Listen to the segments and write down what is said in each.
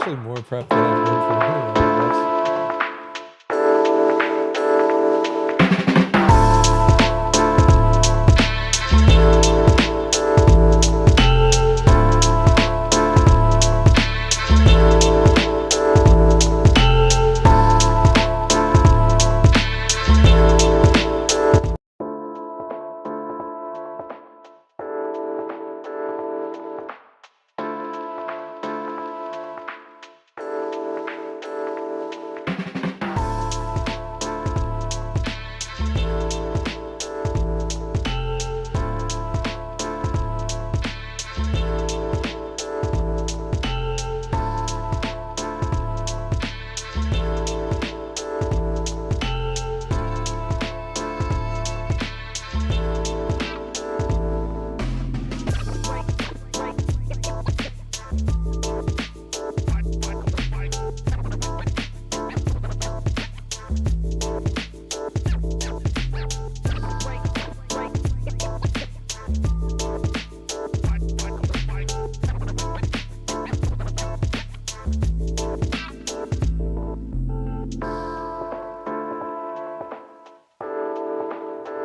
actually more prep than I've been for anyone.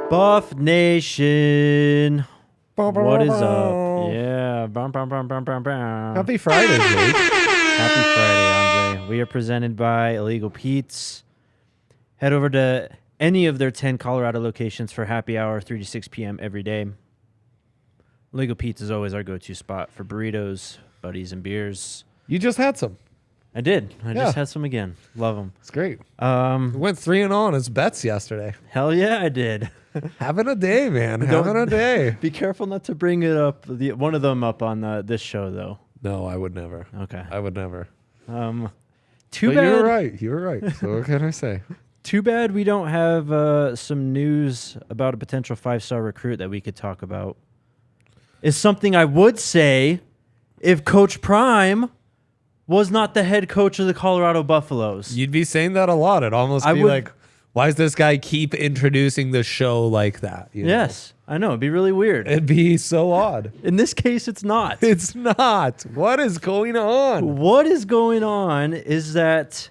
Buff Nation. What is up? Yeah. Happy Friday, Jake. Happy Friday, Andre. We are presented by Illegal Pete's. Head over to any of their 10 Colorado locations for happy hour, 3 to 6 p.m. every day. Illegal Pete's is always our go-to spot for burritos, buddies, and beers. You just had some. I did. I just had some again. Love them. It's great. We went 3-0 on his bets yesterday. Hell yeah, I did. Having a day, man. Having a day. Be careful not to bring it up. One of them up on this show, though. No, I would never. Okay. I would never. Too bad. You're right. You're right. So what can I say? Too bad we don't have some news about a potential 5-star recruit that we could talk about. Is something I would say if Coach Prime was not the head coach of the Colorado Buffaloes. You'd be saying that a lot. It'd almost be like, why does this guy keep introducing the show like that? You know? Yes, I know. It'd be really weird. It'd be so odd. In this case, it's not. It's not. What is going on? What is going on is that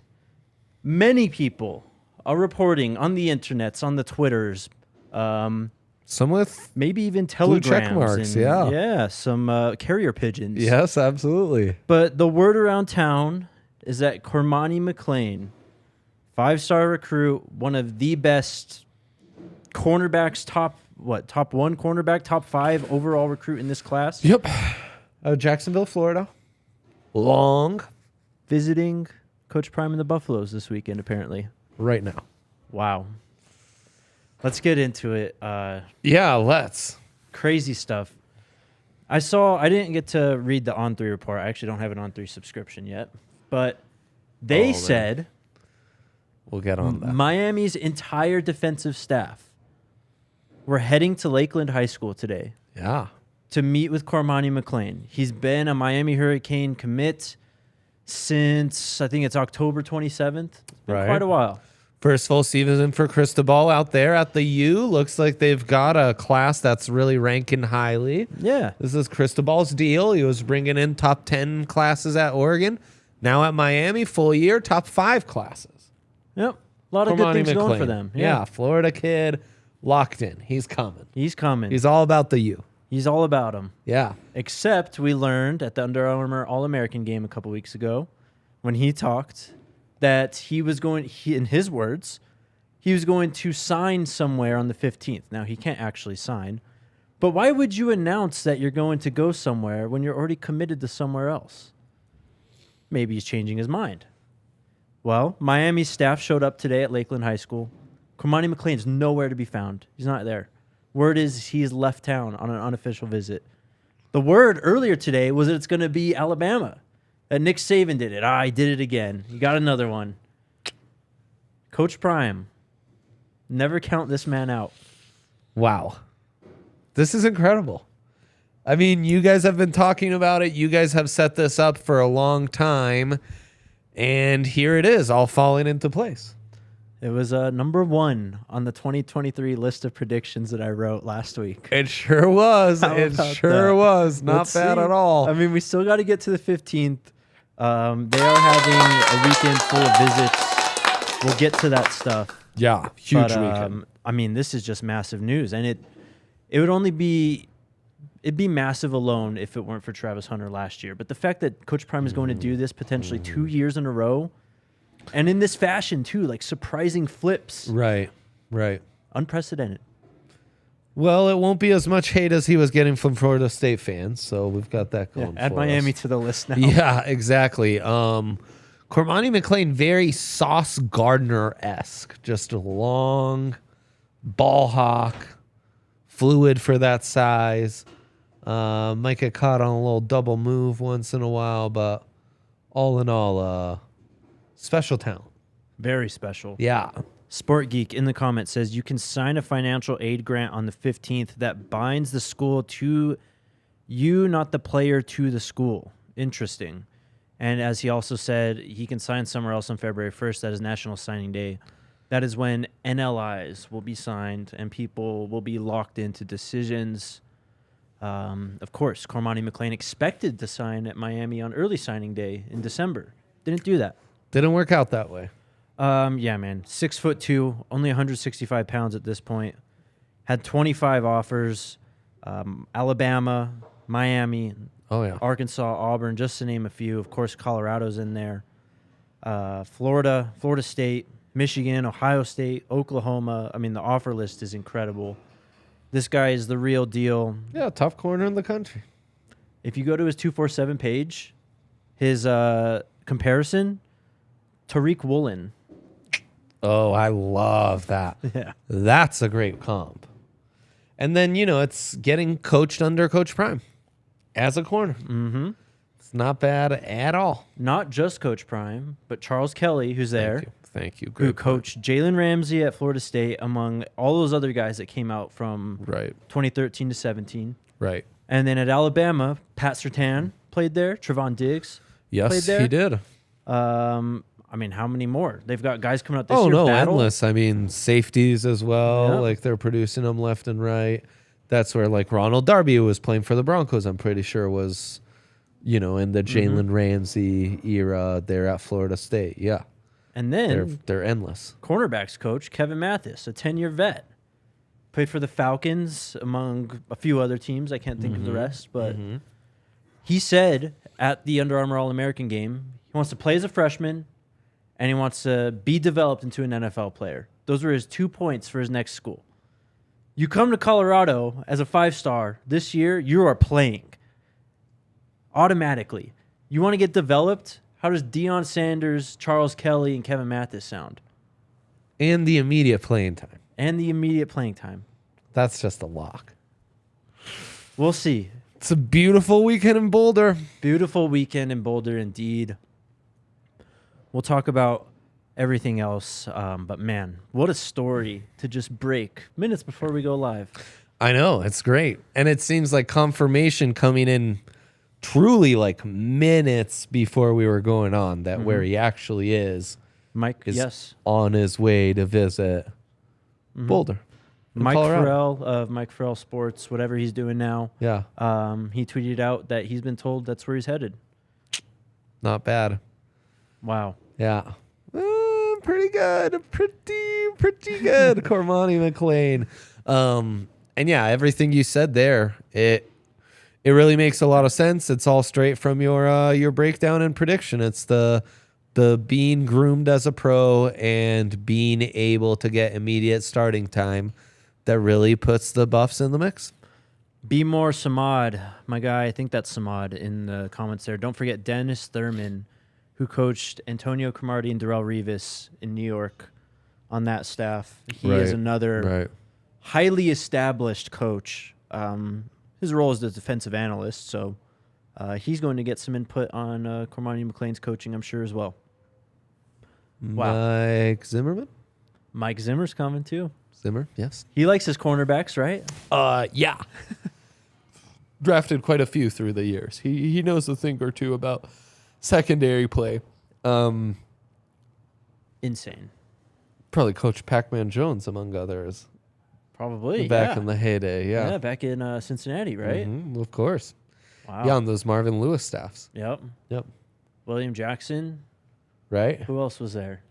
many people are reporting on the internets, on the Twitters, some with maybe even blue telegrams. check marks, and, yeah. Yeah, some carrier pigeons. Yes, absolutely. But the word around town is that Cormani McLean, 5-star recruit, one of the best cornerbacks, top 1 cornerback, top 5 overall recruit in this class. Yep. Jacksonville, Florida. Long. Visiting Coach Prime and the Buffaloes this weekend, apparently. Right now. Wow. Let's get into it. Yeah, let's. Crazy stuff. I didn't get to read the On3 report. I actually don't have an On3 subscription yet. But they said we'll get on that. Miami's entire defensive staff were heading to Lakeland High School today. Yeah. To meet with Cormani McLean. He's been a Miami Hurricane commit since, I think it's October 27th. It's been quite a while. First full season for Cristobal out there at the U. Looks like they've got a class that's really ranking highly. Yeah. This is Cristobal's deal. He was bringing in top 10 classes at Oregon. Now at Miami, full year, top 5 classes. Yep. A lot of good things going for them. Yeah, Florida kid, locked in. He's coming. He's coming. He's all about the U. He's all about him. Yeah. Except we learned at the Under Armour All-American game a couple weeks ago when he talked that he was going, in his words, he was going to sign somewhere on the 15th. Now, he can't actually sign. But why would you announce that you're going to go somewhere when you're already committed to somewhere else? Maybe he's changing his mind. Well, Miami's staff showed up today at Lakeland High School. Cormani McLean's nowhere to be found. He's not there. Word is he's left town on an unofficial visit. The word earlier today was that it's going to be Alabama. That Nick Saban did it. He did it again. You got another one. Coach Prime. Never count this man out. Wow. This is incredible. I mean, you guys have been talking about it. You guys have set this up for a long time. And here it is, all falling into place. It was number 1 on the 2023 list of predictions that I wrote last week. It sure was. It sure was. Not bad at all. I mean, we still got to get to the 15th. They are having a weekend full of visits. We'll get to that stuff. Yeah, huge But, weekend. I mean, this is just massive news, and it would only be it'd be massive alone if it weren't for Travis Hunter last year. But the fact that Coach Prime is going to do this potentially 2 years in a row, and in this fashion too, like surprising flips, Right. unprecedented. Well, it won't be as much hate as he was getting from Florida State fans, so we've got that going. Add for Miami us. to the list now. Yeah, exactly. Cormani McLean, very Sauce Gardner-esque, just a long ball hawk, fluid for that size. Might get caught on a little double move once in a while, but all in all, special talent. Very special. Yeah. Sport Geek in the comments says you can sign a financial aid grant on the 15th that binds the school to you, not the player to the school. Interesting. And as he also said, he can sign somewhere else on February 1st. That is National Signing Day. That is when NLIs will be signed and people will be locked into decisions. Of course, Cormani McLean expected to sign at Miami on early signing day in December. Didn't do that. Didn't work out that way. Yeah, man. 6'2", only 165 pounds at this point. Had 25 offers. Alabama, Miami, Oh, yeah. Arkansas, Auburn, just to name a few. Of course, Colorado's in there. Florida, Florida State, Michigan, Ohio State, Oklahoma. I mean, the offer list is incredible. This guy is the real deal. Yeah, tough corner in the country. If you go to his 247 page, his comparison, Tariq Woolen. Oh, I love that. Yeah. That's a great comp. And then, it's getting coached under Coach Prime as a corner. Mm-hmm. It's not bad at all. Not just Coach Prime, but Charles Kelly, who's there, Thank you. who Great point. coached Jalen Ramsey at Florida State, among all those other guys that came out from Right. 2013 to 17. Right. And then at Alabama, Pat Surtain played there. Trevon Diggs played Yes, there. he did. I mean, how many more? They've got guys coming out this Oh, year. no, Battle. endless. I mean, safeties as well. Yeah. Like, they're producing them left and right. That's where, like, Ronald Darby, who was playing for the Broncos, I'm pretty sure was, in the Jalen Ramsey era there at Florida State. Yeah. And then They're endless. cornerbacks coach Kevin Mathis, a 10-year vet. Played for the Falcons, among a few other teams. I can't think of the rest. But he said at the Under Armour All-American game, he wants to play as a freshman, and he wants to be developed into an NFL player. Those were his 2 points for his next school. You come to Colorado as a 5-star this year, you are playing. Automatically. You want to get developed? How does Deion Sanders, Charles Kelly, and Kevin Mathis sound? And the immediate playing time. And the immediate playing time. That's just a lock. We'll see. It's a beautiful weekend in Boulder. Beautiful weekend in Boulder, indeed. We'll talk about everything else. But, man, what a story to just break minutes before we go live. I know. It's great. And it seems like confirmation coming in truly like minutes before we were going on that where he actually is Mike, is yes. on his way to visit Boulder. in Mike Colorado. Farrell of Mike Farrell Sports, whatever he's doing now. Yeah. He tweeted out that he's been told that's where he's headed. Not bad. Wow. Yeah. Pretty good. Pretty good. Cormani McLean. And yeah, everything you said there, it really makes a lot of sense. It's all straight from your breakdown and prediction. It's the being groomed as a pro and being able to get immediate starting time that really puts the Buffs in the mix. Be more Samad, my guy. I think that's Samad in the comments there. Don't forget Dennis Thurman, who coached Antonio Cromartie and Darrell Revis in New York on that staff. He is another highly established coach. His role is the defensive analyst, so he's going to get some input on Cormani McLean's coaching, I'm sure, as well. Wow. Mike Zimmerman? Mike Zimmer's coming, too. Zimmer, yes. He likes his cornerbacks, right? Yeah. Drafted quite a few through the years. He knows a thing or two about secondary play. Insane. Probably Coach Pac-Man Jones, among others. Probably, Back in the heyday, yeah. Yeah, back in Cincinnati, right? Of course. Wow. Yeah, on those Marvin Lewis staffs. Yep. Yep. William Jackson. right? Who else was there?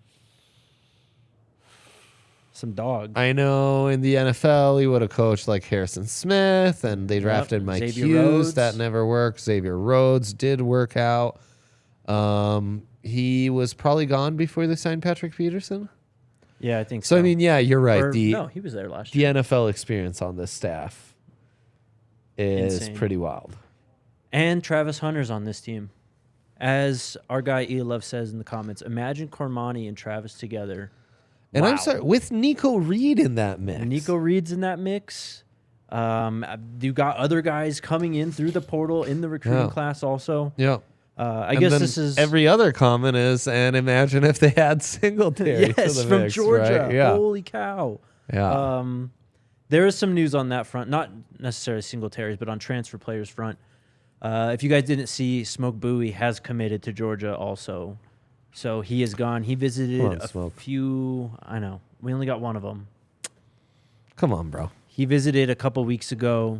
Some dogs. I know in the NFL he would have coached like Harrison Smith, and they drafted Mike Xavier Hughes. Rhodes. That never worked. Xavier Rhodes did work out. He was probably gone before they signed Patrick Peterson. Yeah, I think So so. I mean, yeah, you're right. Or, The no, he was there last the year. NFL experience on this staff is Insane. pretty wild. And Travis Hunter's on this team. As our guy Elov says in the comments, imagine Cormani and Travis together. And Wow. I'm sorry, with Nico Reed in that mix. Nico Reed's in that mix. You got other guys coming in through the portal in the recruiting class also. Yeah. I And guess then this is every other comment is, and imagine if they had Singletary to yes the from mix, Georgia. right? Yeah. Holy cow! Yeah. There is some news on that front, not necessarily Singletaries, but on transfer players front. If you guys didn't see, Smoke Bowie has committed to Georgia also, so he is gone. He visited Come on, a Smoke. few. I know we only got one of them. Come on, bro. He visited a couple weeks ago.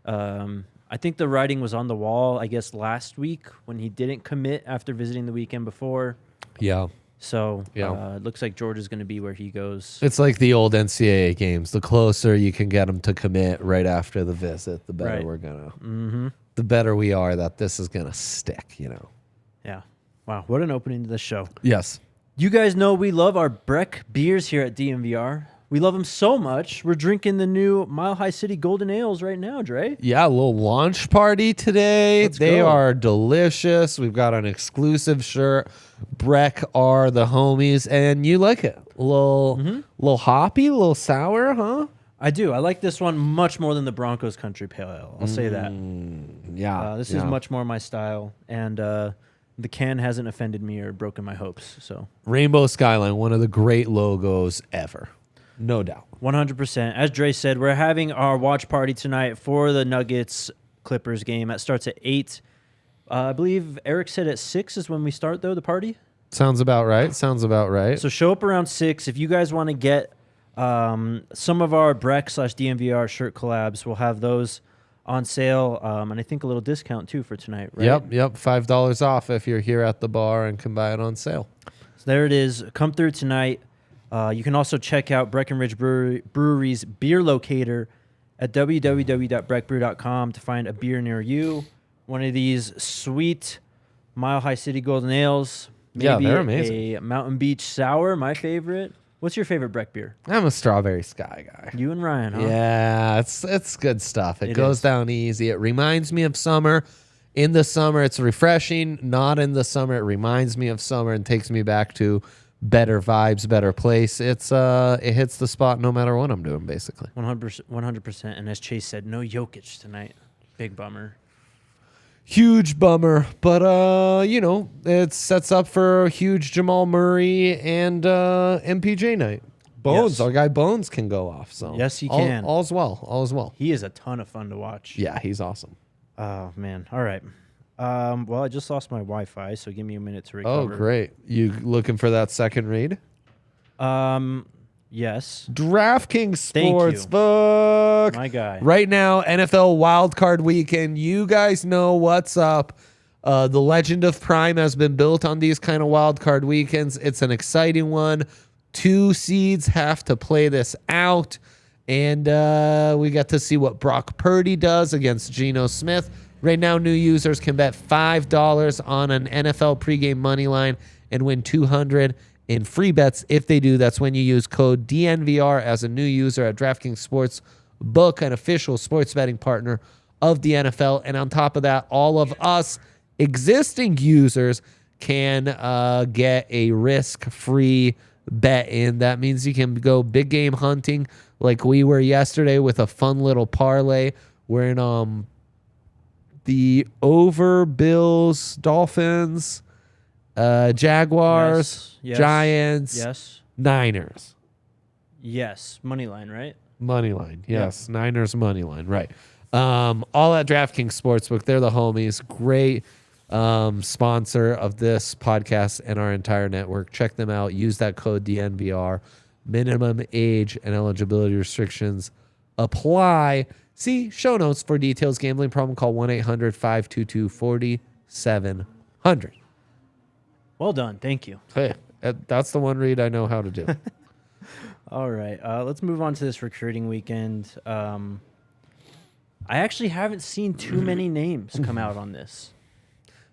I think the writing was on the wall, I guess, last week when he didn't commit after visiting the weekend before. Yeah. So Yeah. it looks like Georgia's going to be where he goes. It's like the old NCAA games. The closer you can get them to commit right after the visit, the better Right. we're gonna. Mm-hmm. The better we are that this is gonna stick. You know. Yeah. Wow. What an opening to the show. Yes. You guys know we love our Breck beers here at DNVR. We love them so much. We're drinking the new Mile High City Golden Ales right now, Dre. Yeah, a little launch party today. Let's They go. are delicious. We've got an exclusive shirt. Breck are the homies, and you like it. A little hoppy, a little sour, huh? I do. I like this one much more than the Broncos Country Pale Ale. I'll say that. Yeah. This is much more my style, and the can hasn't offended me or broken my hopes. So Rainbow Skyline, one of the great logos ever. No doubt. 100%. As Dre said, we're having our watch party tonight for the Nuggets Clippers game. That starts at 8. I believe Eric said at 6 is when we start, though, the party. Sounds about right. Sounds about right. So show up around 6. If you guys want to get some of our Breck/DNVR shirt collabs, we'll have those on sale. And I think a little discount, too, for tonight, right? Yep. $5 off if you're here at the bar and can buy it on sale. So there it is. Come through tonight. You can also check out Breckenridge Brewery's beer locator at www.breckbrew.com to find a beer near you. One of these sweet Mile High City Golden Ales. Yeah, Maybe they're amazing. a Mountain Beach Sour, my favorite. What's your favorite Breck beer? I'm a Strawberry Sky guy. You and Ryan, huh? Yeah, it's good stuff. It It goes is. down easy. It reminds me of summer. In the summer, it's refreshing. Not in the summer, it reminds me of summer and takes me back to better vibes, better place. It hits the spot no matter what I'm doing, basically. 100%. And as Chase said, no Jokic tonight. Big bummer. Huge bummer, but it sets up for a huge Jamal Murray and MPJ night. Bones, Yes. our guy Bones can go off. So Yes, he can. All's well. All's well. He is a ton of fun to watch. Yeah, he's awesome. Oh, man. All right. Well, I just lost my Wi-Fi, so give me a minute to Oh, recover. great. You looking for that second read? Yes. DraftKings Thank you. Sportsbook. My guy. Right now, NFL wildcard weekend. You guys know what's up. The legend of Prime has been built on these kind of wildcard weekends. It's an exciting one. 2 seeds have to play this out. And we get to see what Brock Purdy does against Geno Smith. Right now, new users can bet $5 on an NFL pregame money line and win $200 in free bets. If they do, that's when you use code DNVR as a new user at DraftKings Sportsbook, an official sports betting partner of the NFL. And on top of that, all of us existing users can get a risk-free bet in. That means you can go big game hunting like we were yesterday with a fun little parlay. We're in the over Bills, Dolphins, Jaguars, Yes. Giants, Yes. Niners. Yes. Money line, right? Money line. Yes. Niners money line. Right. All at DraftKings Sportsbook. They're the homies. Great sponsor of this podcast and our entire network. Check them out. Use that code DNVR. Minimum age and eligibility restrictions apply. See show notes for details. Gambling problem, call 1-800-522-4700. Well done. Thank you. Hey, that's the one read I know how to do. All right. Let's move on to this recruiting weekend. I actually haven't seen too many names come out on this.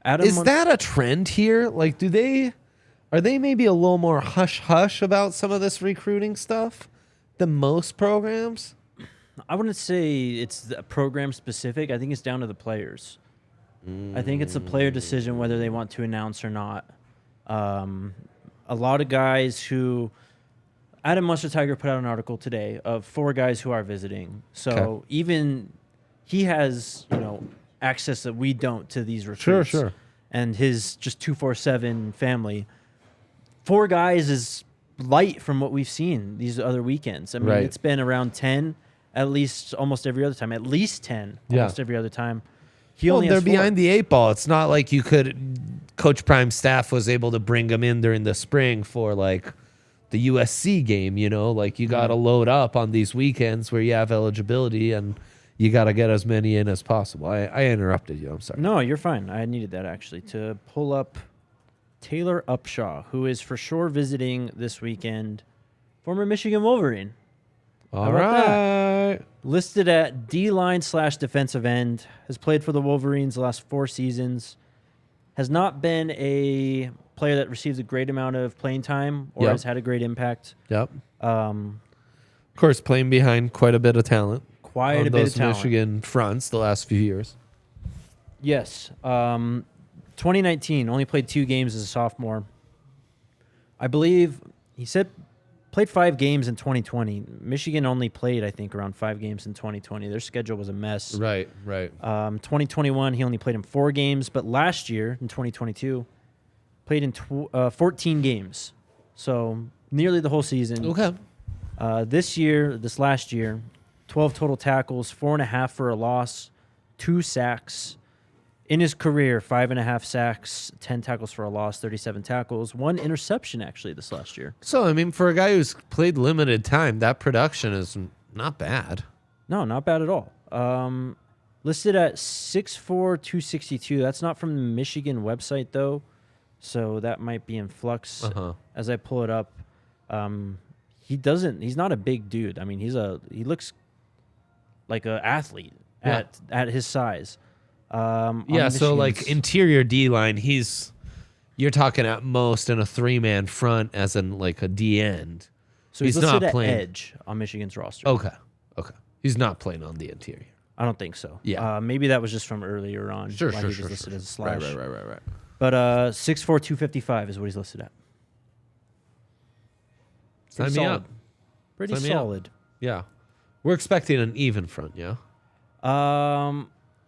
Adam, Is that a trend here? Like, are they maybe a little more hush-hush about some of this recruiting stuff than most programs? I wouldn't say it's program specific. I think it's down to the players. I think it's a player decision whether they want to announce or not. A lot of guys who... Adam Mustard Tiger put out an article today of 4 guys who are visiting. So even he has, access that we don't to these recruits. Sure. And his just 247 family. 4 guys is light from what we've seen these other weekends. I mean, Right. it's been around 10 at least almost every other time. At least 10 almost every other time. Well, they're behind the 8 ball. It's not like Coach Prime's staff was able to bring them in during the spring for like the USC game, like you got to load up on these weekends where you have eligibility and you got to get as many in as possible. I interrupted you. I'm sorry. No, you're fine. I needed that actually to pull up Taylor Upshaw, who is for sure visiting this weekend. Former Michigan Wolverine. All right. Listed at D-line/defensive end. Has played for the Wolverines the last 4 seasons. Has not been a player that receives a great amount of playing time or has had a great impact. Yep. Of course, playing behind quite a bit of talent. Quite a bit of talent. Michigan fronts the last few years. Yes. 2019, only played 2 games as a sophomore. I believe he said played 5 games in 2020. Michigan only played, I think, around 5 games in 2020. Their schedule was a mess. Right. 2021, he only played in 4 games, but last year, in 2022, played in 14 games. So nearly the whole season. Okay. This last year, 12 total tackles, 4.5 for a loss, 2 sacks. In his career, 5.5 sacks, 10 tackles for a loss, 37 tackles, 1 interception actually this last year. So, I mean, for a guy who's played limited time, that production is not bad. No, not bad at all. Listed at 6'4", 262. That's not from the Michigan website, though, so that might be in flux as I pull it up. He's not a big dude. I mean, he looks like an athlete at his size. So like interior D-line, you're talking at most in a 3-man front as in like a D end. So he's listed at edge on Michigan's roster. Okay. He's not playing on the interior. I don't think so. Yeah. Maybe that was just from earlier on. Sure. He was listed as a slash. Right. But 6'4", 255 is what he's listed at. Sign me up. Pretty solid. Yeah. We're expecting an even front, yeah?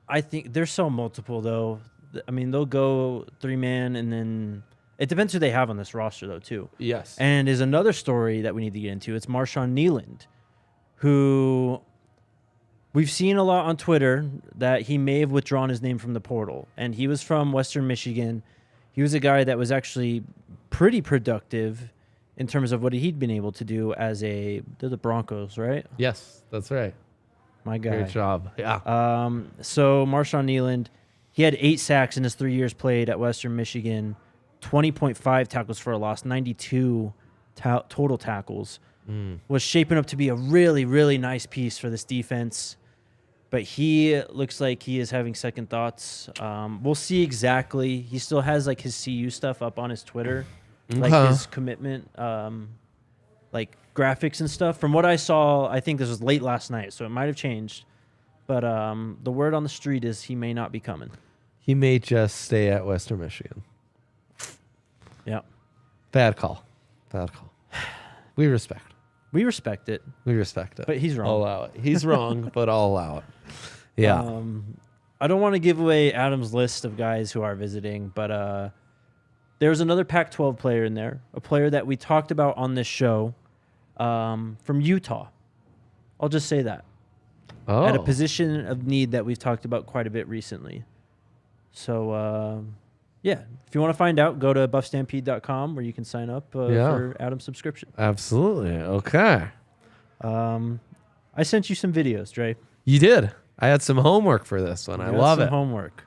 I think there's so multiple, though. I mean, they'll go 3-man, and then it depends who they have on this roster, though, too. Yes. And is another story that we need to get into. It's Marshawn Nealand, who we've seen a lot on Twitter that he may have withdrawn his name from the portal. And he was from Western Michigan. He was a guy that was actually pretty productive in terms of what he'd been able to do as they're the Broncos, right? Yes, that's right. My guy. Great job. Yeah. So Marshawn Nealand, he had 8 sacks in his 3 years played at Western Michigan, 20.5 tackles for a loss, 92 total tackles. Was shaping up to be a really, really nice piece for this defense. But he looks like he is having second thoughts. We'll see exactly. He still has like his CU stuff up on his Twitter, like his commitment, like graphics and stuff. From what I saw, I think this was late last night, so it might have changed. But the word on the street is he may not be coming. He may just stay at Western Michigan. Yeah. Bad call. We respect. We respect it. But he's wrong. I'll allow it. He's wrong, but I'll allow it. Yeah. I don't want to give away Adam's list of guys who are visiting, but there's another Pac-12 player in there, a player that we talked about on this show from Utah. I'll just say that. Oh. At a position of need that we've talked about quite a bit recently. So, yeah, if you want to find out, go to buffstampede.com where you can sign up for Adam's subscription. Absolutely. Okay. I sent you some videos, Dre. You did. I had some homework for this one. I love it. Homework.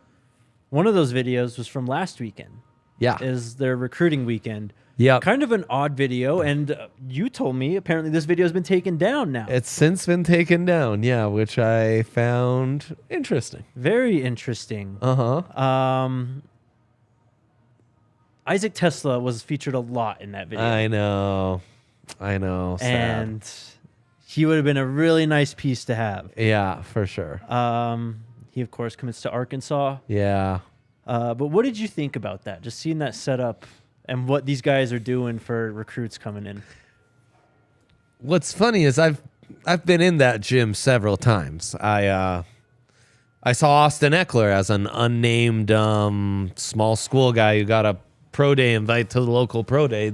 One of those videos was from last weekend. Yeah. is their recruiting weekend. Yep. Kind of an odd video, and you told me apparently this video has been taken down now. It's since been taken down, yeah, which I found interesting. Very interesting. Isaac Tesla was featured a lot in that video. I know. Sad. And he would have been a really nice piece to have. Yeah, for sure. He, of course, commits to Arkansas. Yeah. But what did you think about that? Just seeing that setup and what these guys are doing for recruits coming in. What's funny is I've been in that gym several times. I saw Austin Eckler as an unnamed small school guy who got a pro day invite to the local pro day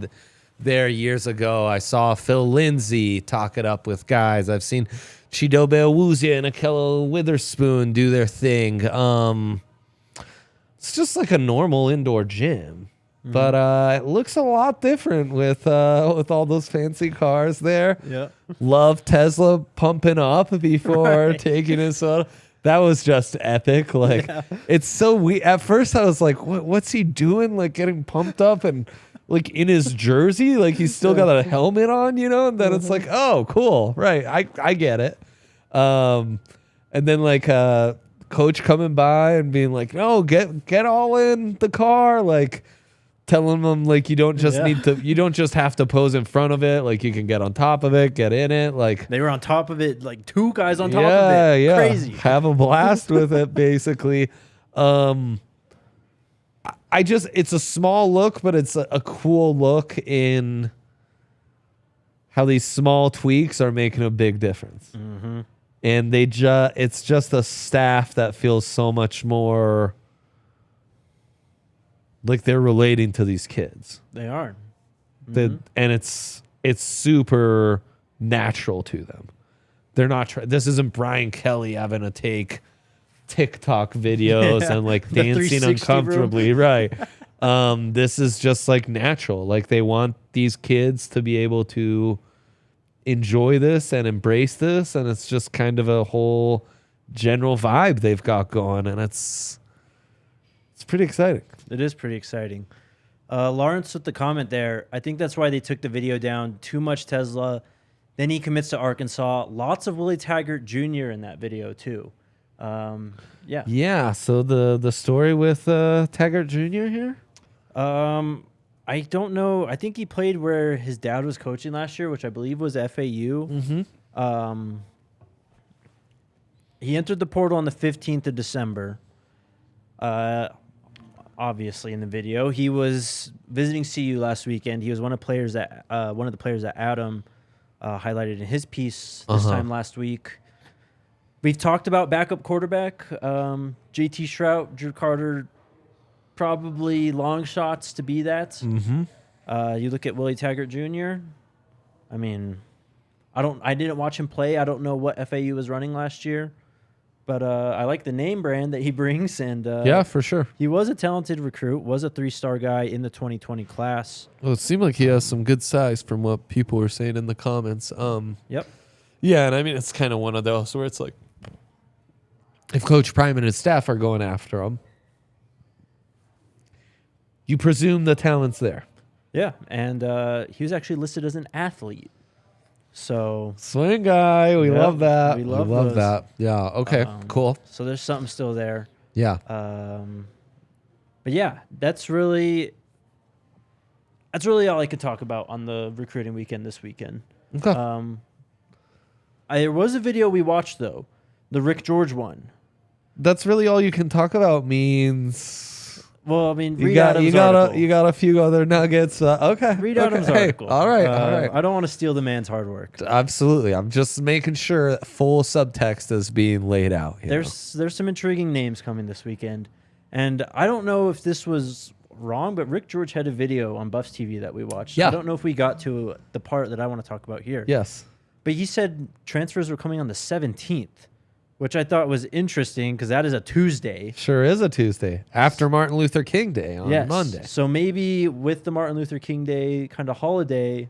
there years ago. I saw Phil Lindsay talk it up with guys. I've seen Chidobe Awuzie and Akello Witherspoon do their thing. It's just like a normal indoor gym. But it looks a lot different with all those fancy cars there. Yeah. Love Tesla pumping up before taking his soda. That was just epic. Like, it's so weird. At first, I was like, what's he doing? Like, getting pumped up and, like, in his jersey? Like, he's still got a helmet on, you know? And then it's like, oh, cool. Right. I get it. And then, like, coach coming by and being like, no, get all in the car. Like, telling them like you don't just have to pose in front of it, like you can get on top of it, get in it. Like they were on top of it, like two guys on top of it. Yeah. Crazy. Have a blast with it, basically. It's a small look, but it's a cool look in how these small tweaks are making a big difference. And it's just a staff that feels so much more like they're relating to these kids. They are. And it's super natural to them. They're not this isn't Brian Kelly having to take TikTok videos and like dancing uncomfortably. Right. This is just like natural. Like they want these kids to be able to enjoy this and embrace this. And it's just kind of a whole general vibe they've got going. And it's pretty exciting. It is pretty exciting. Lawrence with the comment there. I think that's why they took the video down. Too much Tesla. Then he commits to Arkansas. Lots of Willie Taggart Jr. in that video too. Yeah. Yeah. So the story with Taggart Jr. here. I don't know. I think he played where his dad was coaching last year, which I believe was FAU. He entered the portal on the 15th of December. Obviously, in the video, he was visiting CU last weekend. He was one of the players that Adam highlighted in his piece this time last week. We've talked about backup quarterback, JT Shrout, Drew Carter, probably long shots to be that. You look at Willie Taggart Jr. I mean, I didn't watch him play. I don't know what FAU was running last year. But I like the name brand that he brings. And yeah, for sure. He was a talented recruit, was a 3-star guy in the 2020 class. Well, it seemed like he has some good size from what people were saying in the comments. Yep. Yeah, and I mean, it's kind of one of those where it's like, if Coach Prime and his staff are going after him, you presume the talent's there. Yeah, and he was actually listed as an athlete. So swing guy, we love that. We love that. Yeah. Okay. Cool. So there's something still there. Yeah. But yeah, that's really all I could talk about on the recruiting weekend this weekend. Okay. There was a video we watched though, the Rick George one. That's really all you can talk about. Means. Well, I mean, you got a few other nuggets. Okay. Read Adam's article. All right. All right. I don't want to steal the man's hard work. Absolutely. I'm just making sure that full subtext is being laid out. There's some intriguing names coming this weekend. And I don't know if this was wrong, but Rick George had a video on Buffs TV that we watched. Yeah. I don't know if we got to the part that I want to talk about here. Yes. But he said transfers were coming on the 17th. Which I thought was interesting because that is a Tuesday. Sure is a Tuesday. After Martin Luther King Day on Monday. So maybe with the Martin Luther King Day kind of holiday,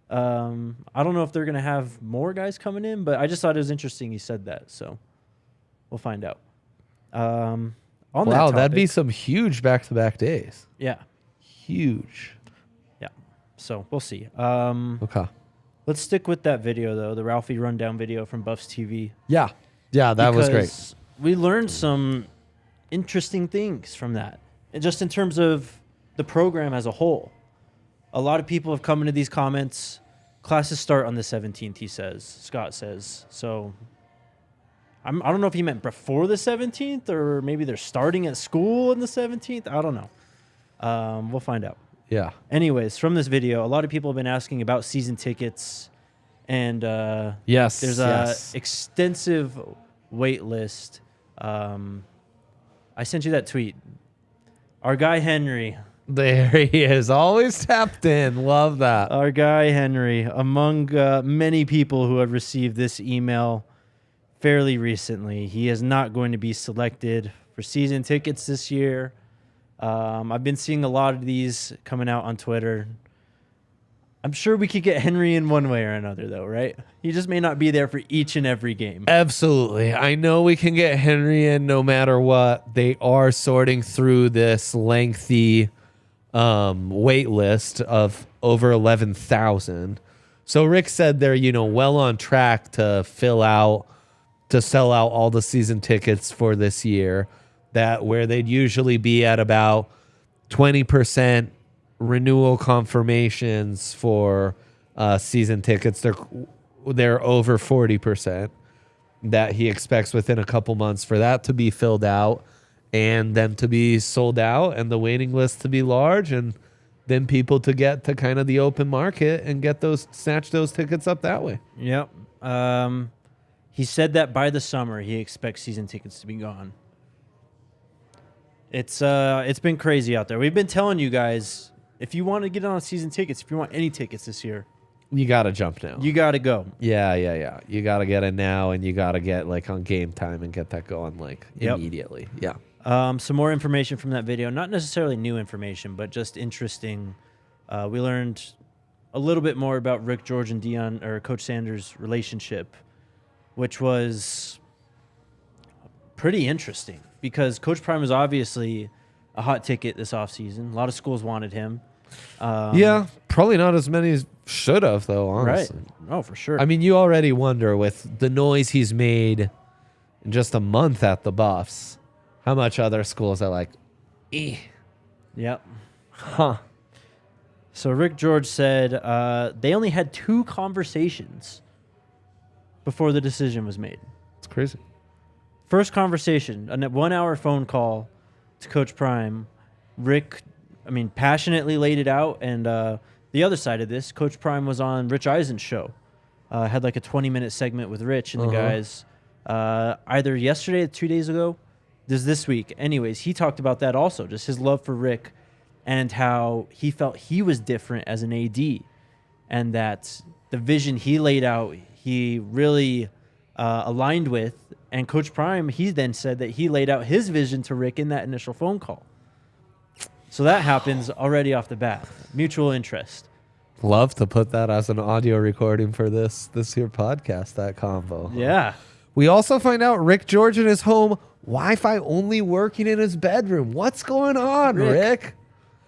I don't know if they're going to have more guys coming in, but I just thought it was interesting he said that. So we'll find out. Wow, that'd be some huge back-to-back days. Yeah. huge. Yeah. So we'll see. Okay. Let's stick with that video though, the Ralphie rundown video from Buffs TV. Yeah. Yeah, that was great. Because we learned some interesting things from that. And just in terms of the program as a whole. A lot of people have come into these comments. Classes start on the 17th, he says. Scott says. So I don't know if he meant before the 17th or maybe they're starting at school on the 17th. I don't know. We'll find out. Yeah. Anyways, from this video, a lot of people have been asking about season tickets. And Yes. there's a extensive wait list. I sent you that tweet. Our guy Henry. There he is. Always tapped in. Love that. Our guy Henry, among many people who have received this email fairly recently, he is not going to be selected for season tickets this year. I've been seeing a lot of these coming out on Twitter. I'm sure we could get Henry in one way or another, though, right? He just may not be there for each and every game. Absolutely. I know we can get Henry in no matter what. They are sorting through this lengthy wait list of over 11,000. So Rick said they're, well on track to sell out all the season tickets for this year. That where they'd usually be at about 20% renewal confirmations for season tickets. They're over 40% that he expects within a couple months for that to be filled out and them to be sold out and the waiting list to be large and then people to get to kind of the open market and snatch those tickets up that way. Yep. He said that by the summer he expects season tickets to be gone. It's been crazy out there. We've been telling you guys, if you want to get on season tickets, if you want any tickets this year, you got to jump now. You got to go. Yeah. You got to get it now and you got to get on game time and get that going immediately. Yeah. Some more information from that video, not necessarily new information, but just interesting. We learned a little bit more about Rick George and Deion or Coach Sanders' relationship, which was pretty interesting because Coach Prime was obviously a hot ticket this offseason. A lot of schools wanted him. Yeah, probably not as many as should have, though, honestly. Right. Oh, for sure. I mean, you already wonder with the noise he's made in just a month at the Buffs, how much other schools are like, eh. Yep. Huh. So Rick George said they only had 2 conversations before the decision was made. It's crazy. First conversation, a 1-hour phone call to Coach Prime. Rick, passionately laid it out. And the other side of this, Coach Prime was on Rich Eisen's show. Had a 20-minute segment with Rich and the guys either yesterday or 2 days ago. This week. Anyways, he talked about that also, just his love for Rick and how he felt he was different as an AD and that the vision he laid out, he really aligned with. And Coach Prime, he then said that he laid out his vision to Rick in that initial phone call. So that happens already off the bat. Mutual interest. Love to put that as an audio recording for this here podcast, that combo. Yeah. We also find out Rick George in his home, Wi-Fi only working in his bedroom. What's going on, Rick?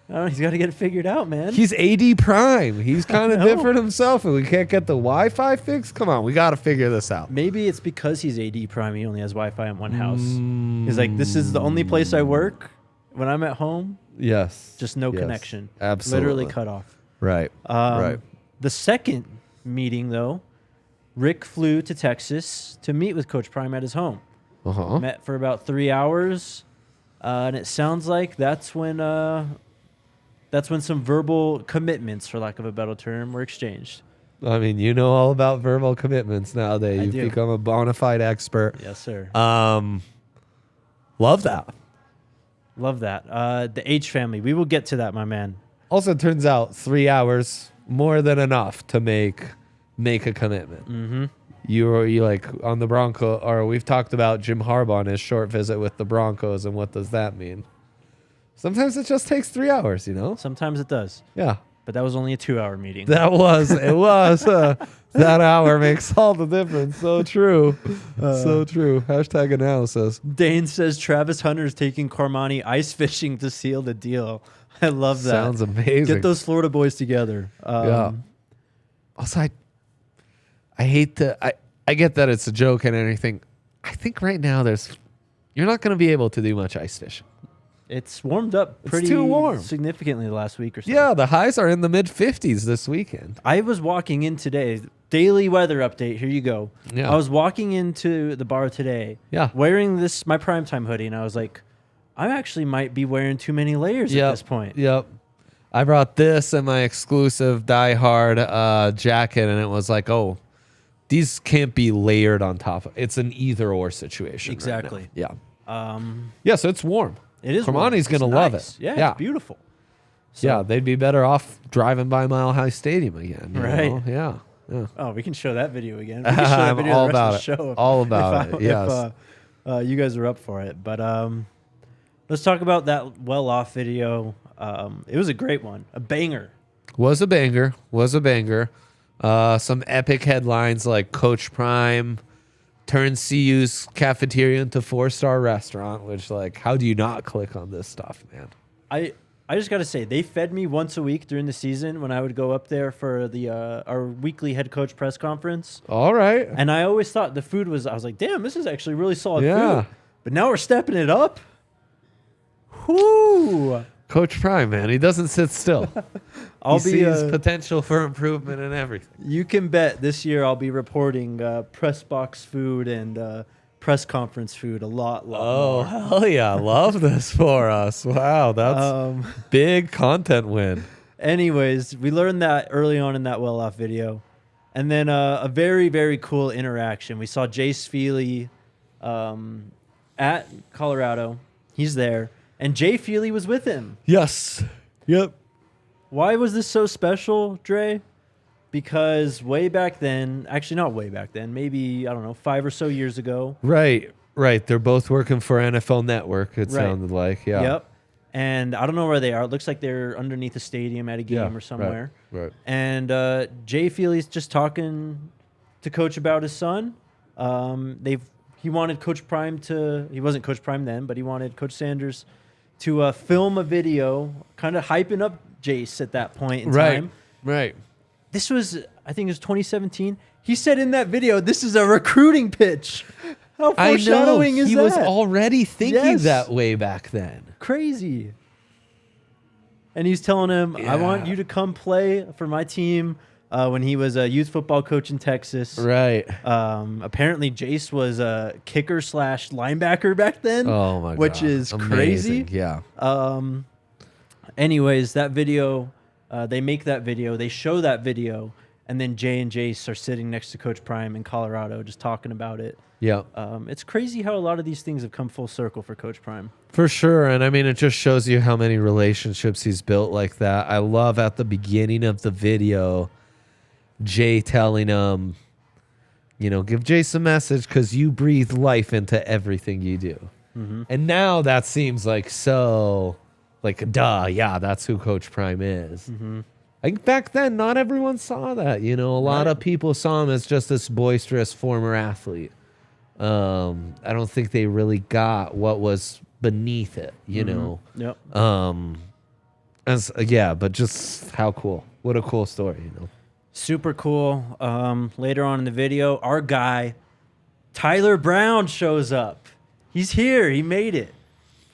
Oh, he's got to get it figured out, man. He's AD Prime. He's kind of different himself, and we can't get the Wi-Fi fixed? Come on, we got to figure this out. Maybe it's because he's AD Prime, he only has Wi-Fi in one house. He's like, this is the only place I work when I'm at home. Yes. Just no connection. Absolutely. Literally cut off. Right. Right. The second meeting, though, Rick flew to Texas to meet with Coach Prime at his home. Met for about 3 hours, and it sounds like that's when some verbal commitments, for lack of a better term, were exchanged. I mean, you know all about verbal commitments nowadays. You've become a bona fide expert. Yes, sir. Love that. Love that. The H family. We will get to that, my man. Also, it turns out 3 hours more than enough to make a commitment. Mm-hmm. You like on the Bronco, or we've talked about Jim Harbaugh and his short visit with the Broncos, and what does that mean? Sometimes it just takes 3 hours, Sometimes it does. Yeah. But that was only a 2-hour meeting. It was. That hour makes all the difference. So true. So true. Hashtag analysis. Dane says Travis Hunter's taking Cormani ice fishing to seal the deal. I love that. Sounds amazing. Get those Florida boys together. Yeah. Also, I hate I get that it's a joke and everything. I think right now you're not going to be able to do much ice fishing. It's warmed up pretty too warm. significantly the last week or so. Yeah, the highs are in the mid 50s this weekend. I was walking in today. Daily weather update. Here you go. Yeah. I was walking into the bar today. Yeah. Wearing my primetime hoodie, and I was like, I actually might be wearing too many layers at this point. Yep. I brought this and my exclusive Die Hard jacket, and it was like, oh, these can't be layered on top of. It's an either or situation. Exactly. Right now. Yeah. Yeah, so it's warm. It is. Hermione's going to love it. Yeah, it's beautiful. So, yeah, they'd be better off driving by Mile High Stadium again. you Right. know? Yeah. Yeah. Oh, we can show that video again. We can show that I'm video all the rest about of the show it. All about it. Yes. If you guys are up for it. But let's talk about that well-off video. It was a great one. A banger. Was a banger. Some epic headlines like Coach Prime turns CU's cafeteria into 4-star restaurant, which, like, how do you not click on this stuff, man? I just got to say, they fed me once a week during the season when I would go up there for the our weekly head coach press conference. All right. And I always thought the food was, I was like, damn, this is actually really solid Yeah. food. But now we're stepping it up. Whoo! Coach Prime, man, he doesn't sit still. I'll he sees potential for improvement in everything. You can bet this year I'll be reporting press box food and press conference food a lot Oh, more. hell yeah. Love this for us. Wow, that's big content win. Anyways, we learned that early on in that well-off video. And then a very, very cool interaction. We saw Jace Feely at Colorado. He's there. And Jay Feely was with him. Yes. Yep. Why was this so special, Dre? Because way back then, actually not way back then, maybe, I don't know, 5 or so years ago. Right. They're both working for NFL Network, it sounded like. Yeah. Yep. And I don't know where they are. It looks like they're underneath a stadium at a game or somewhere. Right. And Jay Feely's just talking to Coach about his son. He wanted Coach Prime he wasn't Coach Prime then, but he wanted Coach Sanders to film a video kind of hyping up Jace at that point in time. Right. This was, I think it was 2017. He said in that video, this is a recruiting pitch. How foreshadowing is that? He was already thinking that way back then. Crazy. And he's telling him, I want you to come play for my team when he was a youth football coach in Texas. Right. Apparently, Jace was a kicker / linebacker back then. Oh, my God. Which is amazing. crazy. Yeah. Anyways, that video, they make that video. They show that video. And then Jay and Jace are sitting next to Coach Prime in Colorado just talking about it. Yeah. It's crazy how a lot of these things have come full circle for Coach Prime. For sure. And I mean, it just shows you how many relationships he's built like that. I love at the beginning of the video, Jay telling him, give Jace a message because you breathe life into everything you do. Mm-hmm. And now that seems like so, duh, yeah, that's who Coach Prime is. Mm-hmm. Like back then, not everyone saw that. A lot of people saw him as just this boisterous former athlete. I don't think they really got what was beneath it, know. Yep. But just how cool. What a cool story, Super cool. Later on in the video, our guy, Tyler Brown, shows up. He's here. He made it.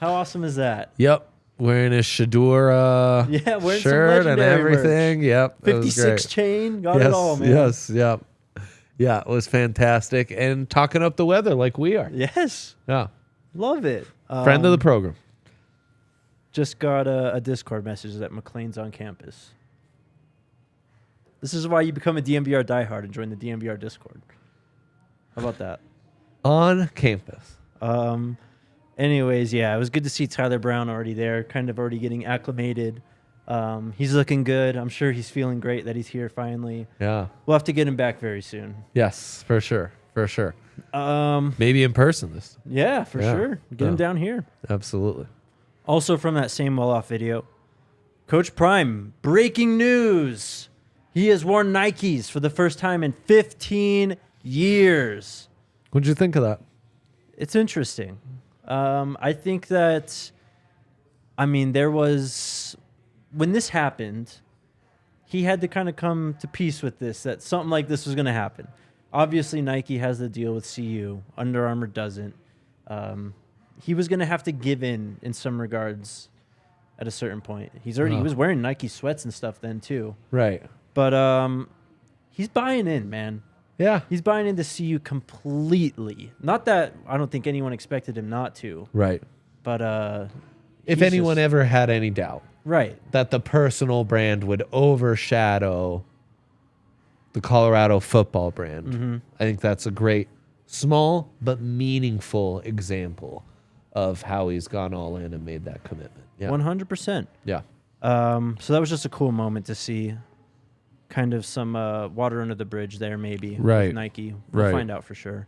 How awesome is that? Yep. Wearing his Shadura wearing shirt some and everything. Merch. Yep. 56 chain. Got it all, man. Yes. Yep. Yeah, it was fantastic. And talking up the weather like we are. Yes. Yeah. Love it. Friend of the program. Just got a Discord message that McLean's on campus. This is why you become a DNVR diehard and join the DNVR Discord. How about that? On campus. Anyways, it was good to see Tyler Brown already there, kind of already getting acclimated. He's looking good. I'm sure he's feeling great that he's here finally. Yeah. We'll have to get him back very soon. Yes, for sure. Maybe in person this time. Yeah, for sure. Get him down here. Absolutely. Also from that same well-off video, Coach Prime, breaking news. He has worn Nikes for the first time in 15 years. What'd you think of that? It's interesting. I think that, there was when this happened, he had to kind of come to peace with this, that something like this was going to happen. Obviously, Nike has the deal with CU. Under Armour doesn't. He was going to have to give in some regards at a certain point. He was wearing Nike sweats and stuff then too. Right. But he's buying in, man. Yeah. He's buying into CU completely. Not that I don't think anyone expected him not to. Right. But if anyone ever had any doubt, right, that the personal brand would overshadow the Colorado football brand, I think that's a great, small but meaningful example of how he's gone all in and made that commitment. Yeah. 100%. Yeah. So that was just a cool moment to see. Kind of some water under the bridge there, maybe. Right. With Nike. We'll find out for sure.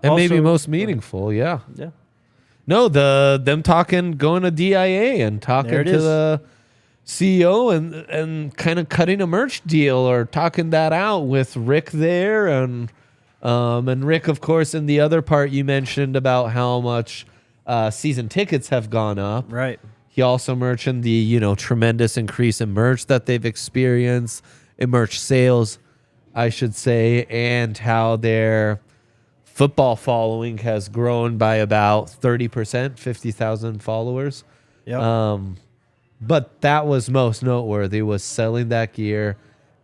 And Also, maybe most meaningful, yeah. Yeah. No, them going to DIA and talking to the CEO and kind of cutting a merch deal or talking that out with Rick there and Rick, of course, in the other part you mentioned about how much season tickets have gone up. Right. He also mentioned the tremendous increase in merch that they've experienced, in merch sales, I should say, and how their football following has grown by about 30%, 50,000 followers. Yep. But that was most noteworthy, was selling that gear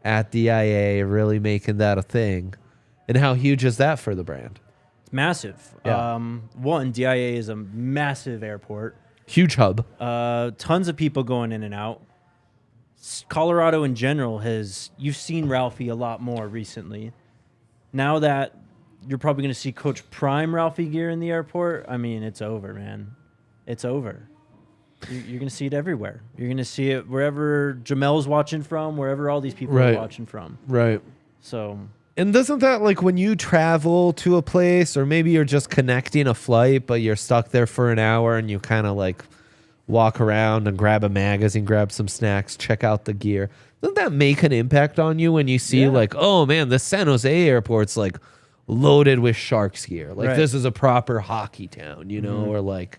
at DIA, really making that a thing. And how huge is that for the brand? It's massive. Yeah. One, DIA is a massive airport. Huge hub. Tons of people going in and out. Colorado in general you've seen Ralphie a lot more recently. Now that you're probably going to see Coach Prime Ralphie gear in the airport, I mean, it's over, man. It's over. You're going to see it everywhere. You're going to see it wherever Jamel's watching from, wherever all these people are watching from. Right. So... And doesn't that, like, when you travel to a place, or maybe you're just connecting a flight, but you're stuck there for an hour and you kind of like walk around and grab a magazine, grab some snacks, check out the gear. Doesn't that make an impact on you when you see like, oh man, the San Jose airport's like loaded with Sharks gear. Like this is a proper hockey town, or like